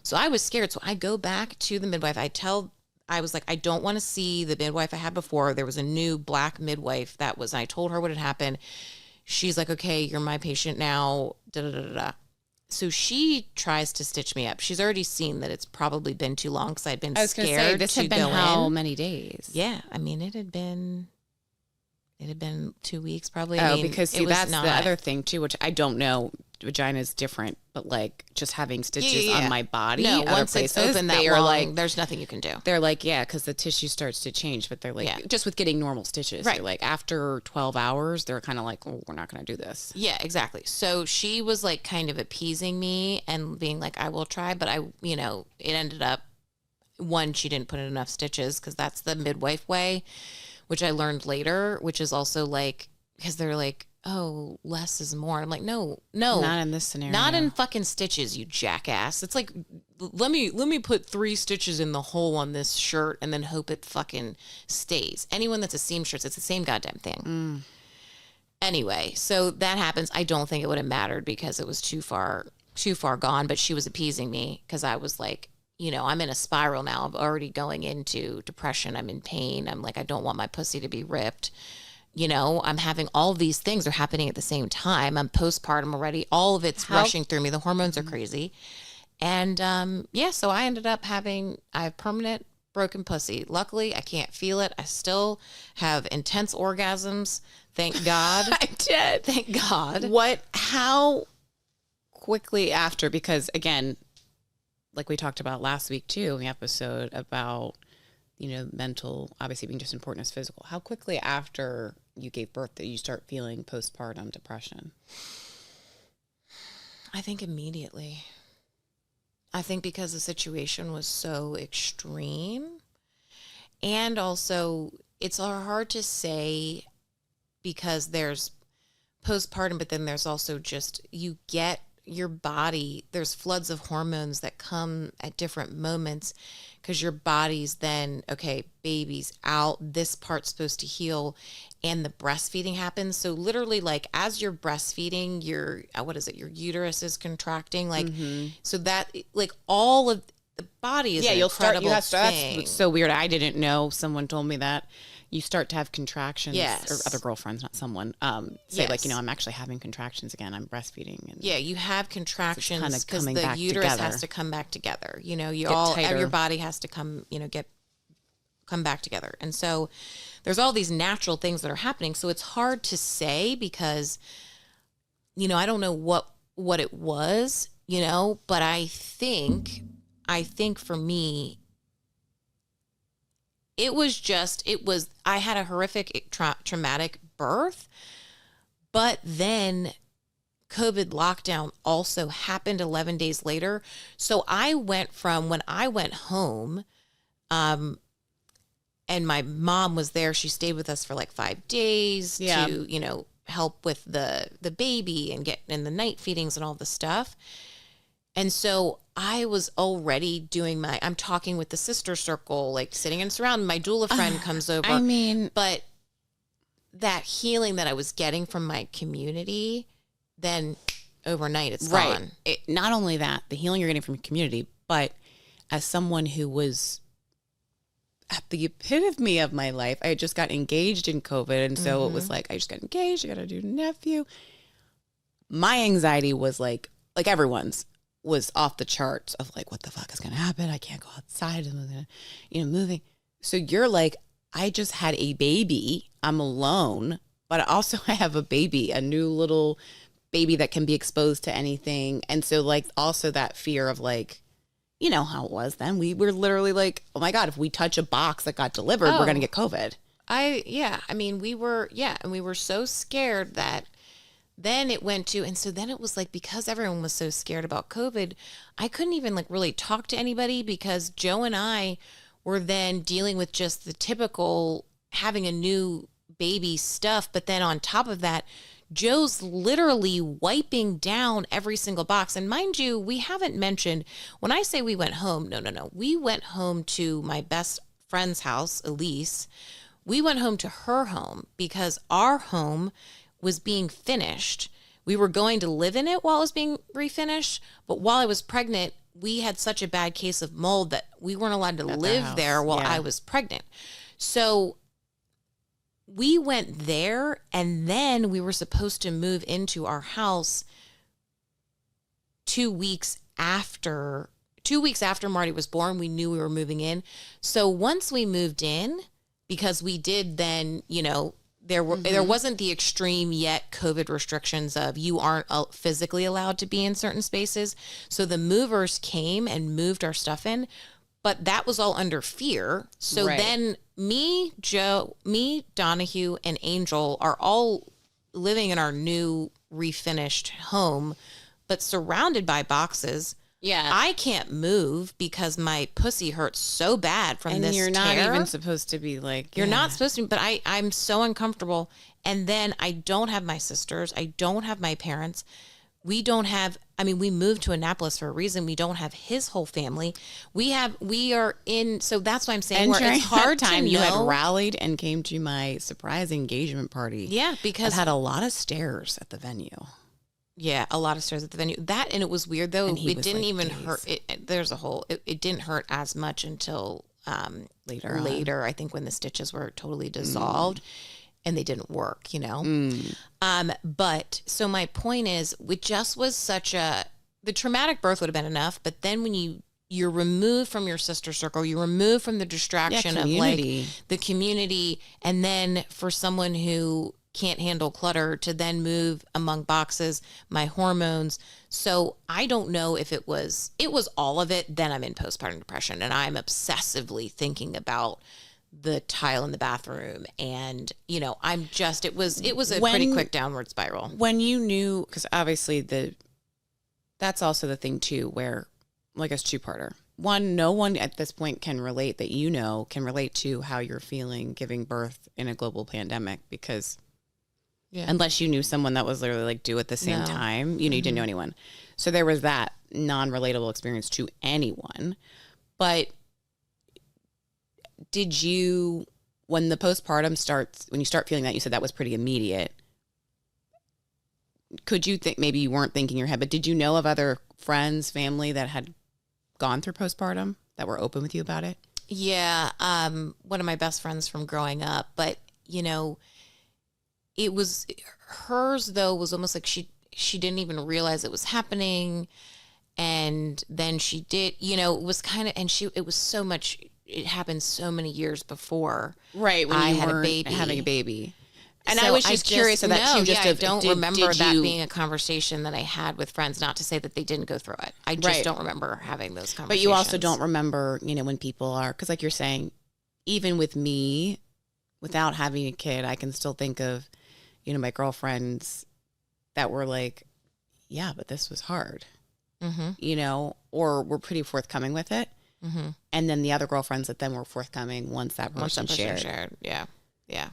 So I was scared. So I go back to the midwife. I was like, I don't want to see the midwife I had before. There was a new black midwife I told her what had happened. She's like, okay, you're my patient now. Da, da, da, da, da. So she tries to stitch me up. She's already seen that it's probably been too long because I'd been scared to go in. I was going to say, this had been how many days? Yeah. I mean, it had been 2 weeks probably. Because that's the other thing too, which I don't know. Vagina is different, but like just having stitches on my body. No, other once places, it's open that they are long, like, there's nothing you can do. They're like, because the tissue starts to change, but they're like, just with getting normal stitches, right? They're like after 12 hours, they're kind of like, oh, we're not going to do this. Yeah, exactly. So she was like kind of appeasing me and being like, I will try, but it ended up, one, she didn't put in enough stitches because that's the midwife way, which I learned later, which is also like, because they're like, oh, less is more. I'm like, no, not in this scenario. Not in fucking stitches, you jackass. It's like, let me put 3 stitches in the hole on this shirt and then hope it fucking stays. Anyone that's a seamstress, it's the same goddamn thing. Anyway, so that happens. I don't think it would have mattered because it was too far gone, but she was appeasing me because I was like, I'm in a spiral now. I'm already going into depression. I'm in pain. I'm like, I don't want my pussy to be ripped. I'm having all of these things are happening at the same time. I'm postpartum already. All of it's rushing through me. The hormones are crazy. And so I ended up I have permanent broken pussy. Luckily, I can't feel it. I still have intense orgasms. Thank God. I did. Thank God. How quickly after, because again, like we talked about last week too, in the episode about, mental obviously being just as important as physical. How quickly after you gave birth did you start feeling postpartum depression? I think immediately. I think because the situation was so extreme. And also, it's hard to say because there's postpartum, but then there's also just, you get your body, there's floods of hormones that come at different moments because your body's then, okay, baby's out, this part's supposed to heal, and the breastfeeding happens. So literally, like, as you're breastfeeding, your uterus is contracting, like, so that, like, all of the body is Yeah, an you'll start. incredible That's thing. what's so weird. I didn't know. Someone told me that you start to have contractions, Yes. or other girlfriends, not someone, say like, Yes. I'm actually having contractions again. I'm breastfeeding. And Yeah, you have contractions kinda because coming the back uterus has together. to come back together. You know, Get tighter. your body has to come, come back together. And so there's all these natural things that are happening. So it's hard to say because, I don't know what it was, but I think for me, I had a horrific traumatic birth, but then COVID lockdown also happened 11 days later. So I went from when I went home, and my mom was there, she stayed with us for like 5 days Yeah. to, help with the baby and get in the night feedings and all the stuff. And so I was already doing I'm talking with the sister circle, like sitting in surround. My doula friend comes over. I mean, But that healing that I was getting from my community, then overnight it's gone. Not only that, the healing you're getting from your community, but as someone who was at the epitome of my life, I had just got engaged in COVID. And so it was like, I just got engaged. I got a new nephew. My anxiety was like everyone's was off the charts of like, what the fuck is going to happen? I can't go outside. I'm moving. So you're like, I just had a baby. I'm alone, but also I have a baby, a new little baby that can be exposed to anything. And so like also that fear of like, you know how it was then. We were literally like, oh my God, if we touch a box that got delivered, we're going to get COVID. And we were so scared that then it went to, and so then it was like, because everyone was so scared about COVID, I couldn't even like really talk to anybody because Joe and I were then dealing with just the typical having a new baby stuff. But then on top of that, Joe's literally wiping down every single box. And mind you, we haven't mentioned, when I say we went home, no. We went home to my best friend's house, Elise. We went home to her home because our home was being finished. We were going to live in it while it was being refinished. But while I was pregnant, we had such a bad case of mold that we weren't allowed to live there while I was pregnant. So we went there, and then we were supposed to move into our house 2 weeks after Marty was born. We knew we were moving in. So once we moved in, because we did then, there wasn't the extreme yet COVID restrictions of you aren't physically allowed to be in certain spaces. So the movers came and moved our stuff in, but that was all under fear. So then me, Joe, Donahue, and Angel are all living in our new refinished home, but surrounded by boxes. Yeah. I can't move because my pussy hurts so bad from this you're tear. not even supposed to be like, You're not supposed to, but I'm so uncomfortable. And then I don't have my sisters. I don't have my parents. We moved to Annapolis for a reason. We don't have his whole family. So that's why I'm saying where it's hard time to you had know. rallied and came to my surprise engagement party. Yeah, because it had a lot of stairs at the venue. Yeah, a lot of stairs at the venue. And it was weird though. It didn't even hurt. It didn't hurt as much until later. I think when the stitches were totally dissolved and they didn't work, But so my point is, it just was the traumatic birth would have been enough. But then when you're removed from your sister circle, you're removed from the distraction of like the community. And then for someone who can't handle clutter to then move among boxes, my hormones. So I don't know if it was all of it. Then I'm in postpartum depression and I'm obsessively thinking about the tile in the bathroom. And, it was a pretty quick downward spiral. When you knew, because obviously that's also the thing too, where like a two-parter. One, no one at this point can relate can relate to how you're feeling giving birth in a global pandemic because unless you knew someone that was literally like due at the same time, you didn't know anyone. So there was that non-relatable experience to anyone. But did you, when the postpartum starts, when you start feeling that, you said that was pretty immediate. Could you think, maybe you weren't thinking in your head, but did you know of other friends, family that had gone through postpartum that were open with you about it? Yeah. One of my best friends from growing up, but you know, it was hers though, was almost like she didn't even realize it was happening. And then she did, you know, it was kind of, and it was so much, it happened so many years before. Right. When I you had weren't a baby. having a baby. And So I was just curious of that too. Just I don't remember that you, being a conversation that I had with friends. Not to say that they didn't go through it. I just don't remember having those conversations. But you also don't remember, you know, when people are, because like you're saying, even with me, without having a kid, I can still think of, you know, my girlfriends that were like, yeah, but this was hard, you know, or were pretty forthcoming with it. And then the other girlfriends that then were forthcoming once that person shared. Yeah. Yeah.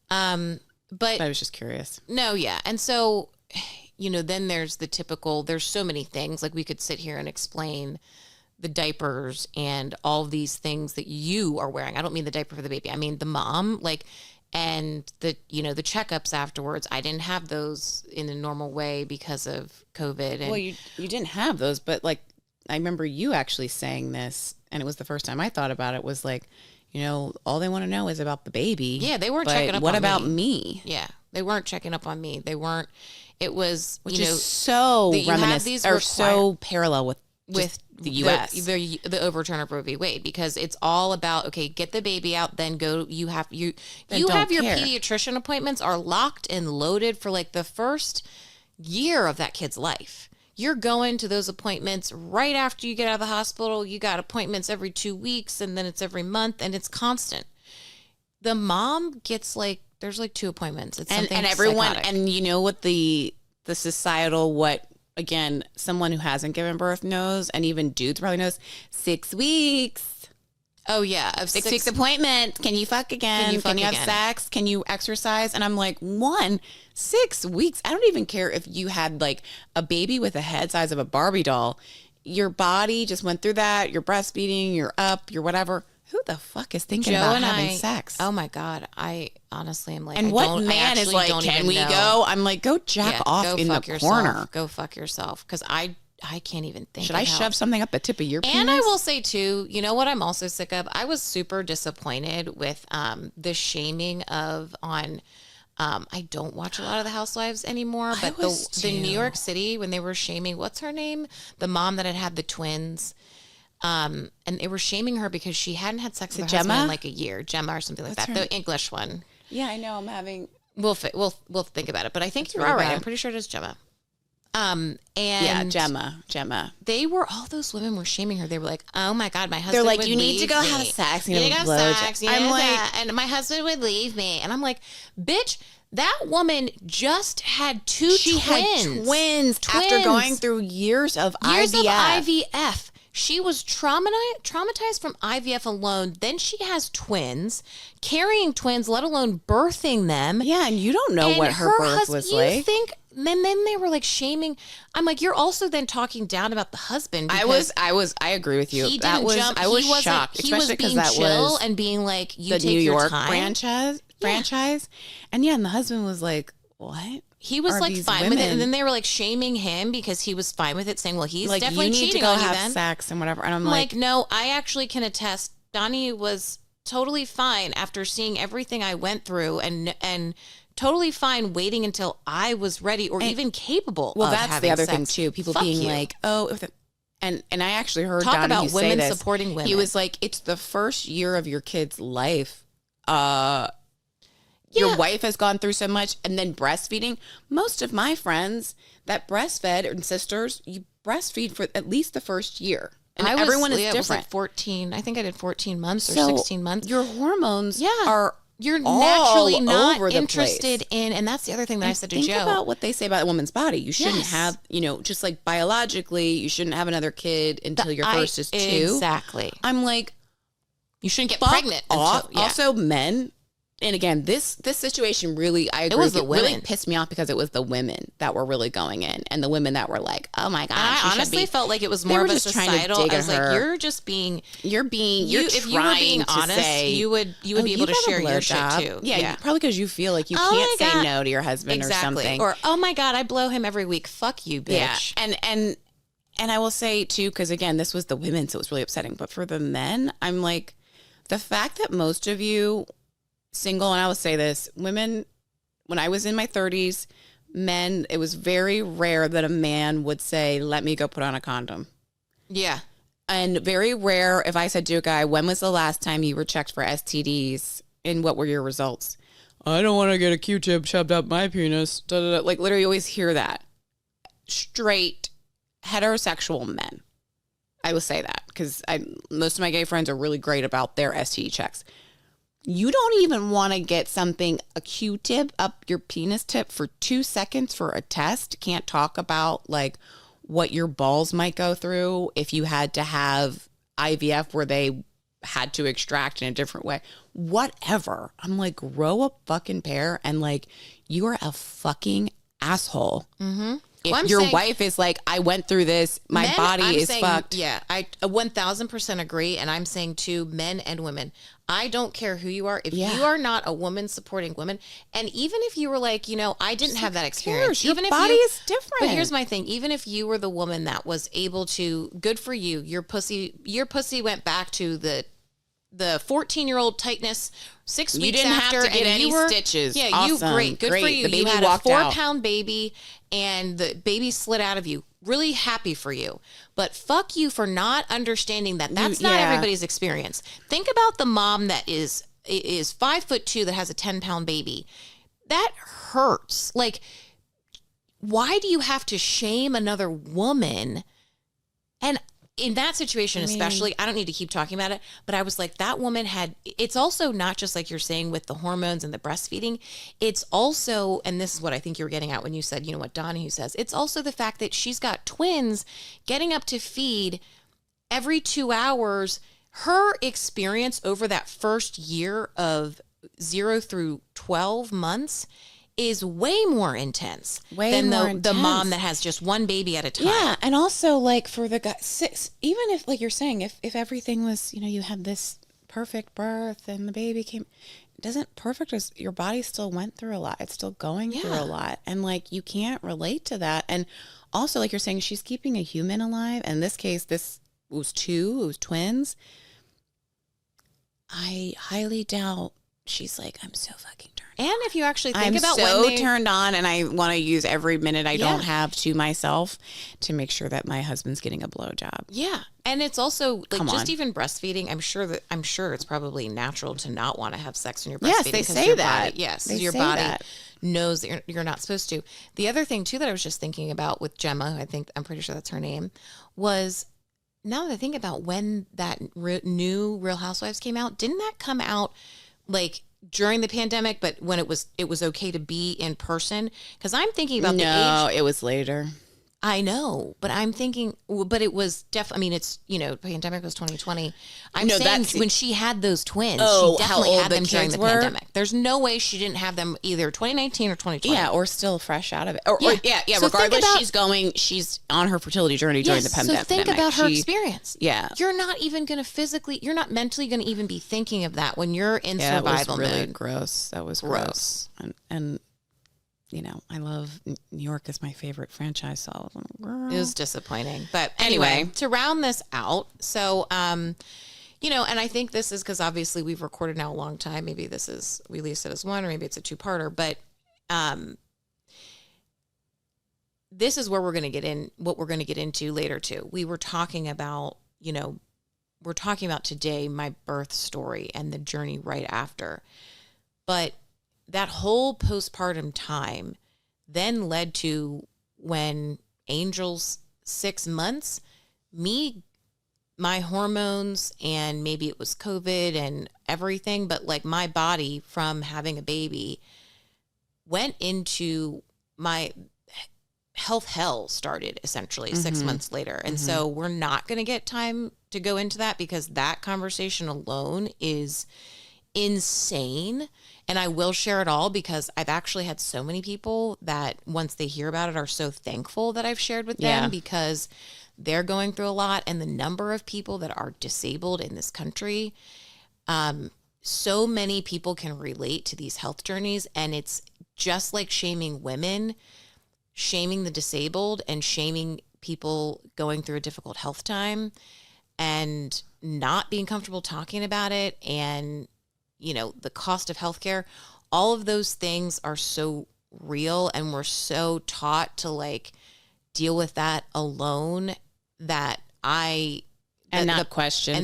But I was just curious. No, yeah. And so, you know, then there's the typical, there's so many things, like we could sit here and explain the diapers and all of these things that you are wearing. I don't mean the diaper for the baby. I mean the mom, like, and the, you know, the checkups afterwards. I didn't have those in a normal way because of COVID. And well, you didn't have those, but like, I remember you actually saying this, and it was the first time I thought about it, was like, you know, all they want to know is about the baby. Yeah, they weren't checking up on me. What about me? Yeah, they weren't checking up on me. They weren't. It was, which you know, is so reminiscent or so parallel with the U.S. The overturn of Roe v. Wade, because it's all about, okay, get the baby out, then go. You have your pediatrician appointments are locked and loaded for like the first year of that kid's life. You're going to those appointments right after you get out of the hospital. You got appointments every 2 weeks, and then it's every month, and it's constant. The mom gets like, there's like 2 appointments. It's something and everyone, psychotic. and you know what the societal, what, again, someone who hasn't given birth knows, and even dudes probably knows, 6 weeks. Oh yeah. Of 6 weeks appointment. Can you fuck again? Can you have sex? Can you exercise? And I'm like, 6 weeks. I don't even care if you had like a baby with a head size of a Barbie doll. Your body just went through that. You're breastfeeding, you're up, you're whatever. Who the fuck is thinking about having sex? Oh my God. I honestly am like, and what man is like, can we go? I'm like, go jack off in the corner. Go fuck yourself. Cause I can't even think. Should I shove something up the tip of your penis? And I will say too, you know what I'm also sick of? I was super disappointed with the shaming on I don't watch a lot of the Housewives anymore, but the New York City, when they were shaming, what's her name? The mom that had the twins. And they were shaming her because she hadn't had sex with her husband in like a year. Gemma or something like that. The English one. Yeah, I know. I'm having. We'll think about it, but I think you're all right. I'm pretty sure it is Gemma. And yeah, Gemma. They were, all those women were shaming her. They were like, "Oh my God, my husband." They're like, would "You need to go me. have sex. You need to go have sex." I'm like, and my husband would leave me, and I'm like, "Bitch, that woman just had twins. She had twins after going through years of IVF. She was traumatized from IVF alone. Then she has twins, carrying twins, let alone birthing them. Yeah, and you don't know what her birth was like. You think? Then they were like shaming. I'm like, you're also then talking down about the husband. I agree with you. He didn't jump. I was shocked. He was being chill and being like, you take your time. The New York franchise. And yeah, and the husband was like, what? He was like fine with it, and then they were like shaming him because he was fine with it, saying, "Well, he's like, definitely cheating on you. You Have then." sex and whatever. And I'm like, no, I actually can attest. Donnie was totally fine after seeing everything I went through, and totally fine waiting until I was ready or even capable. Well, of that's having the other sex. thing too. People Fuck being you. like, oh, and I actually heard talk Donnie about women say this. supporting women. He was like, it's the first year of your kid's life. Your wife has gone through so much, and then breastfeeding. Most of my friends that breastfed, and sisters, you breastfeed for at least the first year. And everyone is different. It was like 14. I think I did 14 months or 16 months. Your hormones are you're naturally not over interested in, and that's the other thing that I said to Joe. Think about what they say about a woman's body. You shouldn't have, just like biologically, you shouldn't have another kid until your first is 2. Exactly. I'm like, you shouldn't get pregnant. Also, men. And again, this situation really, I agree with you, really pissed me off because it was the women that were really going in, and the women that were like, "Oh my God!" I honestly felt like it was more of a societal. I was like, "You're just being, if you were being honest, you would be able to share your shit too." Yeah, probably because you feel like you can't say no to your husband or something. Or, "Oh my God, I blow him every week. Fuck you, bitch." Yeah, And I will say too, because again, this was the women, so it was really upsetting. But for the men, I'm like, the fact that most of you single, and I will say this, women, when I was in my 30s, men, it was very rare that a man would say, let me go put on a condom. Yeah. And very rare if I said to a guy, when was the last time you were checked for STDs and what were your results? I don't want to get a Q-tip shoved up my penis. Da, da, da. Like literally you always hear that. Straight heterosexual men. I will say that because most of my gay friends are really great about their STD checks. You don't even want to get something, a Q-tip up your penis tip for 2 seconds for a test. Can't talk about like what your balls might go through if you had to have IVF where they had to extract in a different way. Whatever. I'm like, grow a fucking pair and like, you are a fucking asshole. Mm-hmm. If your wife is like, I went through this, my body is fucked. Yeah, I 1000% agree. And I'm saying to men and women, I don't care who you are. If you are not a woman supporting women, and even if you were like, you know, I didn't have that experience. Your even body is different. But here's my thing. Even if you were the woman that was able to, good for you, your pussy went back to the 14-year-old tightness 6 weeks after. You didn't have to get any stitches. Yeah, awesome. Great for you. The baby you had walked a 4 out. pound baby and the baby slid out of you. Really happy for you. But fuck you for not understanding that that's not everybody's experience. Think about the mom that is 5'2" that has a 10-pound baby. That hurts. Like, why do you have to shame another woman? And in that situation, especially, I don't need to keep talking about it, but I was like, that woman it's also not just like you're saying with the hormones and the breastfeeding. It's also, and this is what I think you were getting at when you said, you know what Donahue says, it's also the fact that she's got twins getting up to feed every 2 hours. Her experience over that first year of 0 through 12 months is way more intense than the mom that has just one baby at a time. Yeah, and also like for the guy, even if like you're saying, if everything was, you know, you had this perfect birth and the baby came, doesn't perfect as your body still went through a lot. It's still going through a lot, and like you can't relate to that. And also, like you're saying, she's keeping a human alive. And in this case, this was it was twins. I highly doubt she's like, I'm so fucking turned. And if you actually think I'm about so when they turned on, and I want to use every minute I don't have to myself to make sure that my husband's getting a blowjob. Yeah, and it's also like even breastfeeding. I'm sure it's probably natural to not want to have sex when you're breastfeeding. Yes, they say that. Your body knows that you're not supposed to. The other thing too that I was just thinking about with Gemma, I'm pretty sure that's her name, was now that I think about when that new Real Housewives came out, didn't that come out like during the pandemic, but when it was okay to be in person? Because I'm thinking about the age. No, it was later. I know, but I'm thinking, but it was definitely, I mean, it's, you know, pandemic was 2020. I'm saying when she had those twins, she definitely had them during the pandemic. There's no way she didn't have them either 2019 or 2020. Yeah, or still fresh out of it. So regardless, she's on her fertility journey during the pandemic. So think about her experience. Yeah. You're not even going to you're not mentally going to even be thinking of that when you're in survival mode. That was really gross. That was gross. And you know, I love New York is my favorite franchise. So I was like, girl. It was disappointing. But anyway, to round this out, so, you know, and I think this is because obviously we've recorded now a long time. Maybe we released it as one, or maybe it's a 2-parter. But this is where we're going to get in, what we're going to get into later too. We were talking about, you know, we're talking about today my birth story and the journey right after. But that whole postpartum time then led to when Angel's 6 months, my hormones, and maybe it was COVID and everything, but like my body from having a baby went into my health hell started essentially 6 months later. And so we're not going to get time to go into that because that conversation alone is insane. And I will share it all because I've actually had so many people that once they hear about it are so thankful that I've shared with them because they're going through a lot. And the number of people that are disabled in this country, so many people can relate to these health journeys. And it's just like shaming women, shaming the disabled, and shaming people going through a difficult health time and not being comfortable talking about it, and, you know, the cost of healthcare, all of those things are so real, and we're so taught to like deal with that alone that not question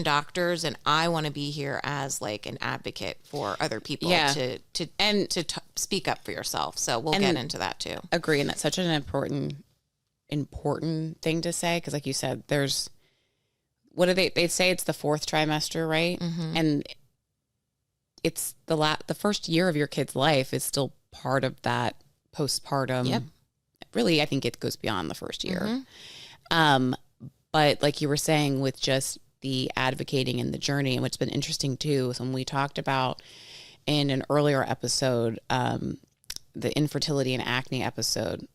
doctors. And I want to be here as like an advocate for other people to speak up for yourself. So we'll get into that too. Agree. And that's such an important thing to say. Cause like you said, there's, what do they say it's the 4th trimester, right? Mm-hmm. And it's the first year of your kid's life is still part of that postpartum. Yep. Really, I think it goes beyond the first year. Mm-hmm. But like you were saying with just the advocating and the journey, and what's been interesting too, is when we talked about in an earlier episode, the infertility and acne episode,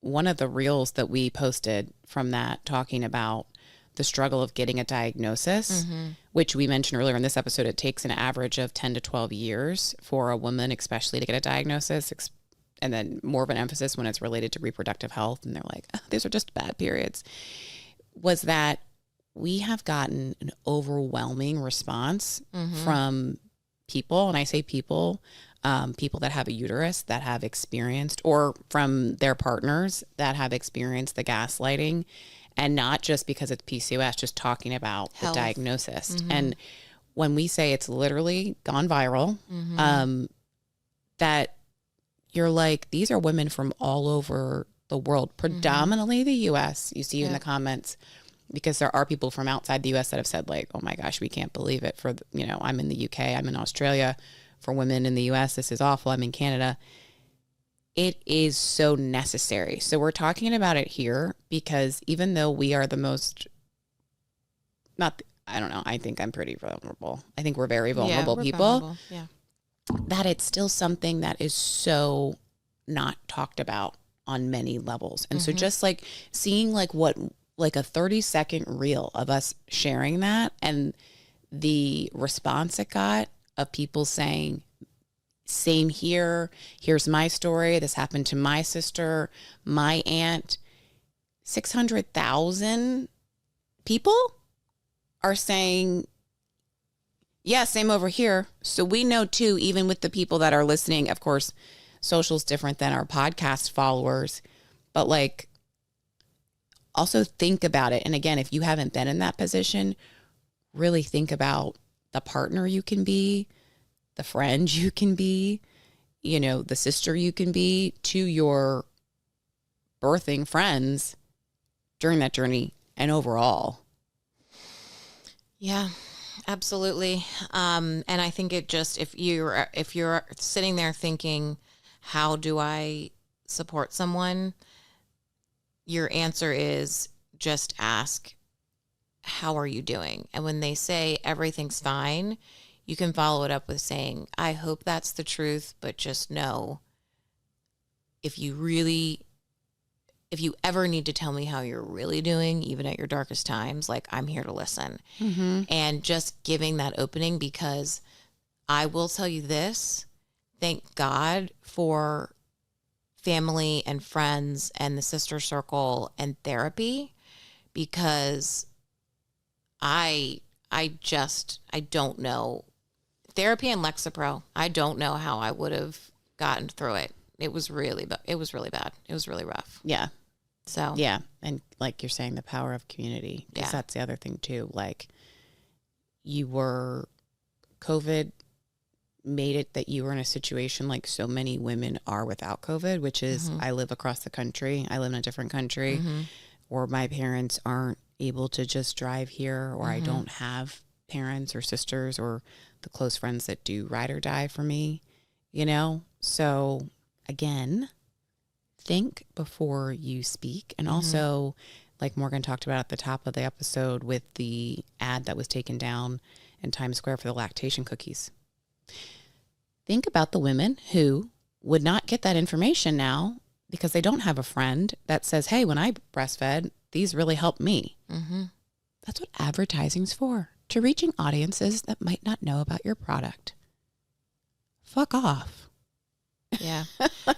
one of the reels that we posted from that talking about the struggle of getting a diagnosis, which we mentioned earlier in this episode, it takes an average of 10 to 12 years for a woman, especially to get a diagnosis, and then more of an emphasis when it's related to reproductive health. And they're like, oh, these are just bad periods. Was that we have gotten an overwhelming response from people, and I say people that have a uterus that have experienced, or from their partners that have experienced the gaslighting, and not just because it's PCOS, just talking about the diagnosis. And when we say it's literally gone viral, that you're like, these are women from all over the world, predominantly the U.S. You see in the comments, because there are people from outside the U.S. that have said like, oh my gosh, we can't believe it. For, you know, I'm in the UK, I'm in Australia. For women in the U.S., this is awful. I'm in Canada. It is so necessary. So we're talking about it here because even though we are the most, I don't know, I think I'm pretty vulnerable. I think we're very vulnerable people. Vulnerable. Yeah. That it's still something that is so not talked about on many levels. And so just like seeing like a 30-second reel of us sharing that, and the response it got of people saying, same here, here's my story, this happened to my sister, my aunt. 600,000 people are saying, yeah, same over here. So we know too, even with the people that are listening, of course, social's different than our podcast followers, but like, also think about it. And again, if you haven't been in that position, really think about the partner you can be, the friend you can be, you know, the sister you can be to your birthing friends during that journey and overall. Yeah, absolutely. And I think it just, if you're sitting there thinking, how do I support someone? Your answer is just ask, how are you doing? And when they say everything's fine, you can follow it up with saying, I hope that's the truth, but just know if you ever need to tell me how you're really doing, even at your darkest times, like, I'm here to listen. And just giving that opening, because I will tell you this, thank God for family and friends and the sister circle and therapy, because I don't know. Therapy and Lexapro, I don't know how I would have gotten through it. It was really bad. It was really rough. Yeah. So. Yeah. And like you're saying, the power of community, because that's the other thing too. Like, COVID made it that you were in a situation like so many women are without COVID, which is, I live across the country. I live in a different country, or my parents aren't able to just drive here, or I don't have parents or sisters or the close friends that do ride or die for me, you know? So again, think before you speak. And also, like Morgan talked about at the top of the episode with the ad that was taken down in Times Square for the lactation cookies. Think about the women who would not get that information now because they don't have a friend that says, hey, when I breastfed, these really helped me. That's what advertising's for, to reaching audiences that might not know about your product. Fuck off. Yeah.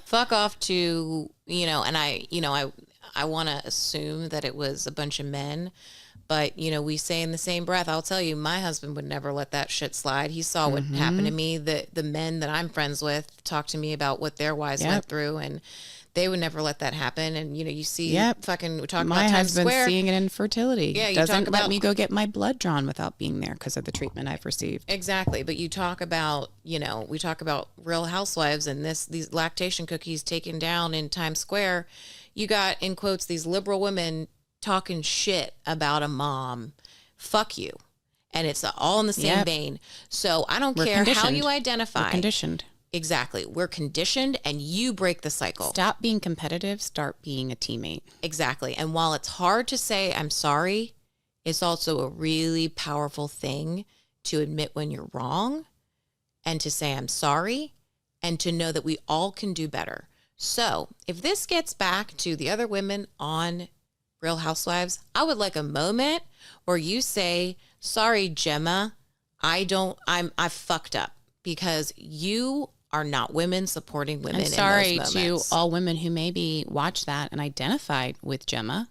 Fuck off to, and I I want to assume that it was a bunch of men. But, you know, we say in the same breath, I'll tell you, my husband would never let that shit slide. He saw what happened to me. The men that I'm friends with talk to me about what their wives went through, and they would never let that happen. And, you know, you see fucking, we talk about Times husband's Square. seeing it in fertility. Yeah, you doesn't talk about, let me go get my blood drawn without being there because of the treatment I've received. Exactly. But you talk about, you know, we talk about Real Housewives and these lactation cookies taken down in Times Square. You got, in quotes, these liberal women talking shit about a mom. Fuck you. And it's all in the same vein. So I don't care how you identify. We're conditioned. Exactly. We're conditioned, and you break the cycle. Stop being competitive. Start being a teammate. Exactly. And while it's hard to say I'm sorry, it's also a really powerful thing to admit when you're wrong and to say I'm sorry and to know that we all can do better. So if this gets back to the other women on Real Housewives, I would like a moment where you say, sorry, Gemma, I fucked up, because you are not women supporting women. I'm sorry in those to moments. all women who maybe watched that and identified with Gemma.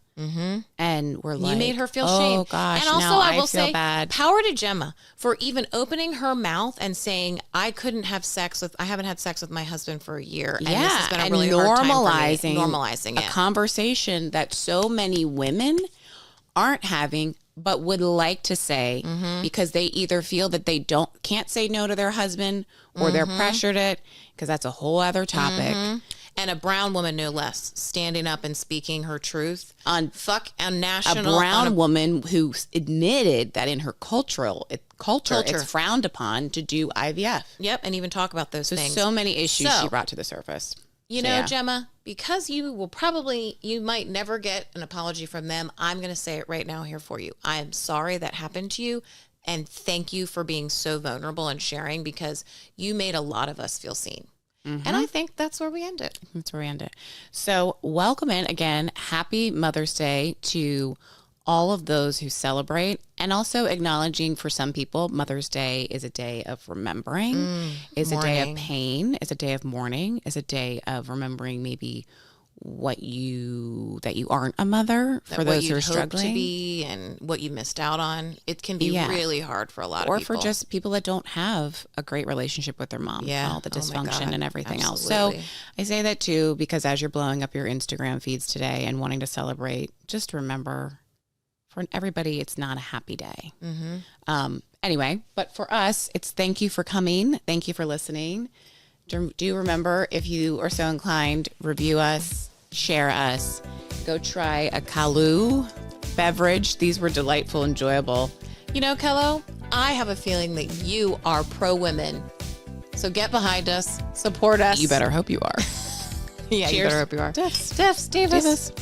And we're like, you made her feel oh shame. Gosh, and also now I will feel say bad. Power to Gemma for even opening her mouth and saying, I haven't had sex with my husband for a year. And this has been a really hard time for me. Normalizing a it. conversation that so many women aren't having, but would like to say, because they either feel that they can't say no to their husband, or they're pressured it, because that's a whole other topic. And a brown woman, no less, standing up and speaking her truth On national. A brown woman who admitted that in her culture, it's frowned upon to do IVF. Yep, and even talk about those things. So many issues she brought to the surface. You know, Gemma, because you might never get an apology from them, I'm going to say it right now here for you. I am sorry that happened to you, and thank you for being so vulnerable and sharing, because you made a lot of us feel seen. And I think that's where we end it. That's where we end it. So welcome in again. Happy Mother's Day to all of those who celebrate, and also acknowledging for some people, Mother's Day is a day of remembering, is a day of pain, is a day of mourning, is a day of remembering maybe that you aren't a mother, for those who are struggling to be, and what you missed out on. It can be really hard for a lot of people, or for just people that don't have a great relationship with their mom, all the dysfunction and everything else. So I say that too, because as you're blowing up your Instagram feeds today and wanting to celebrate, just remember, for everybody, it's not a happy day. Anyway, but for us, it's thank you for coming. Thank you for listening. Do remember, if you are so inclined, review us, share us, go try a Kalu beverage. These were delightful, enjoyable. You know, Kello, I have a feeling that you are pro-women. So get behind us, support us. You better hope you are. Yeah, Cheers. you better hope you are. Deaths. Davis.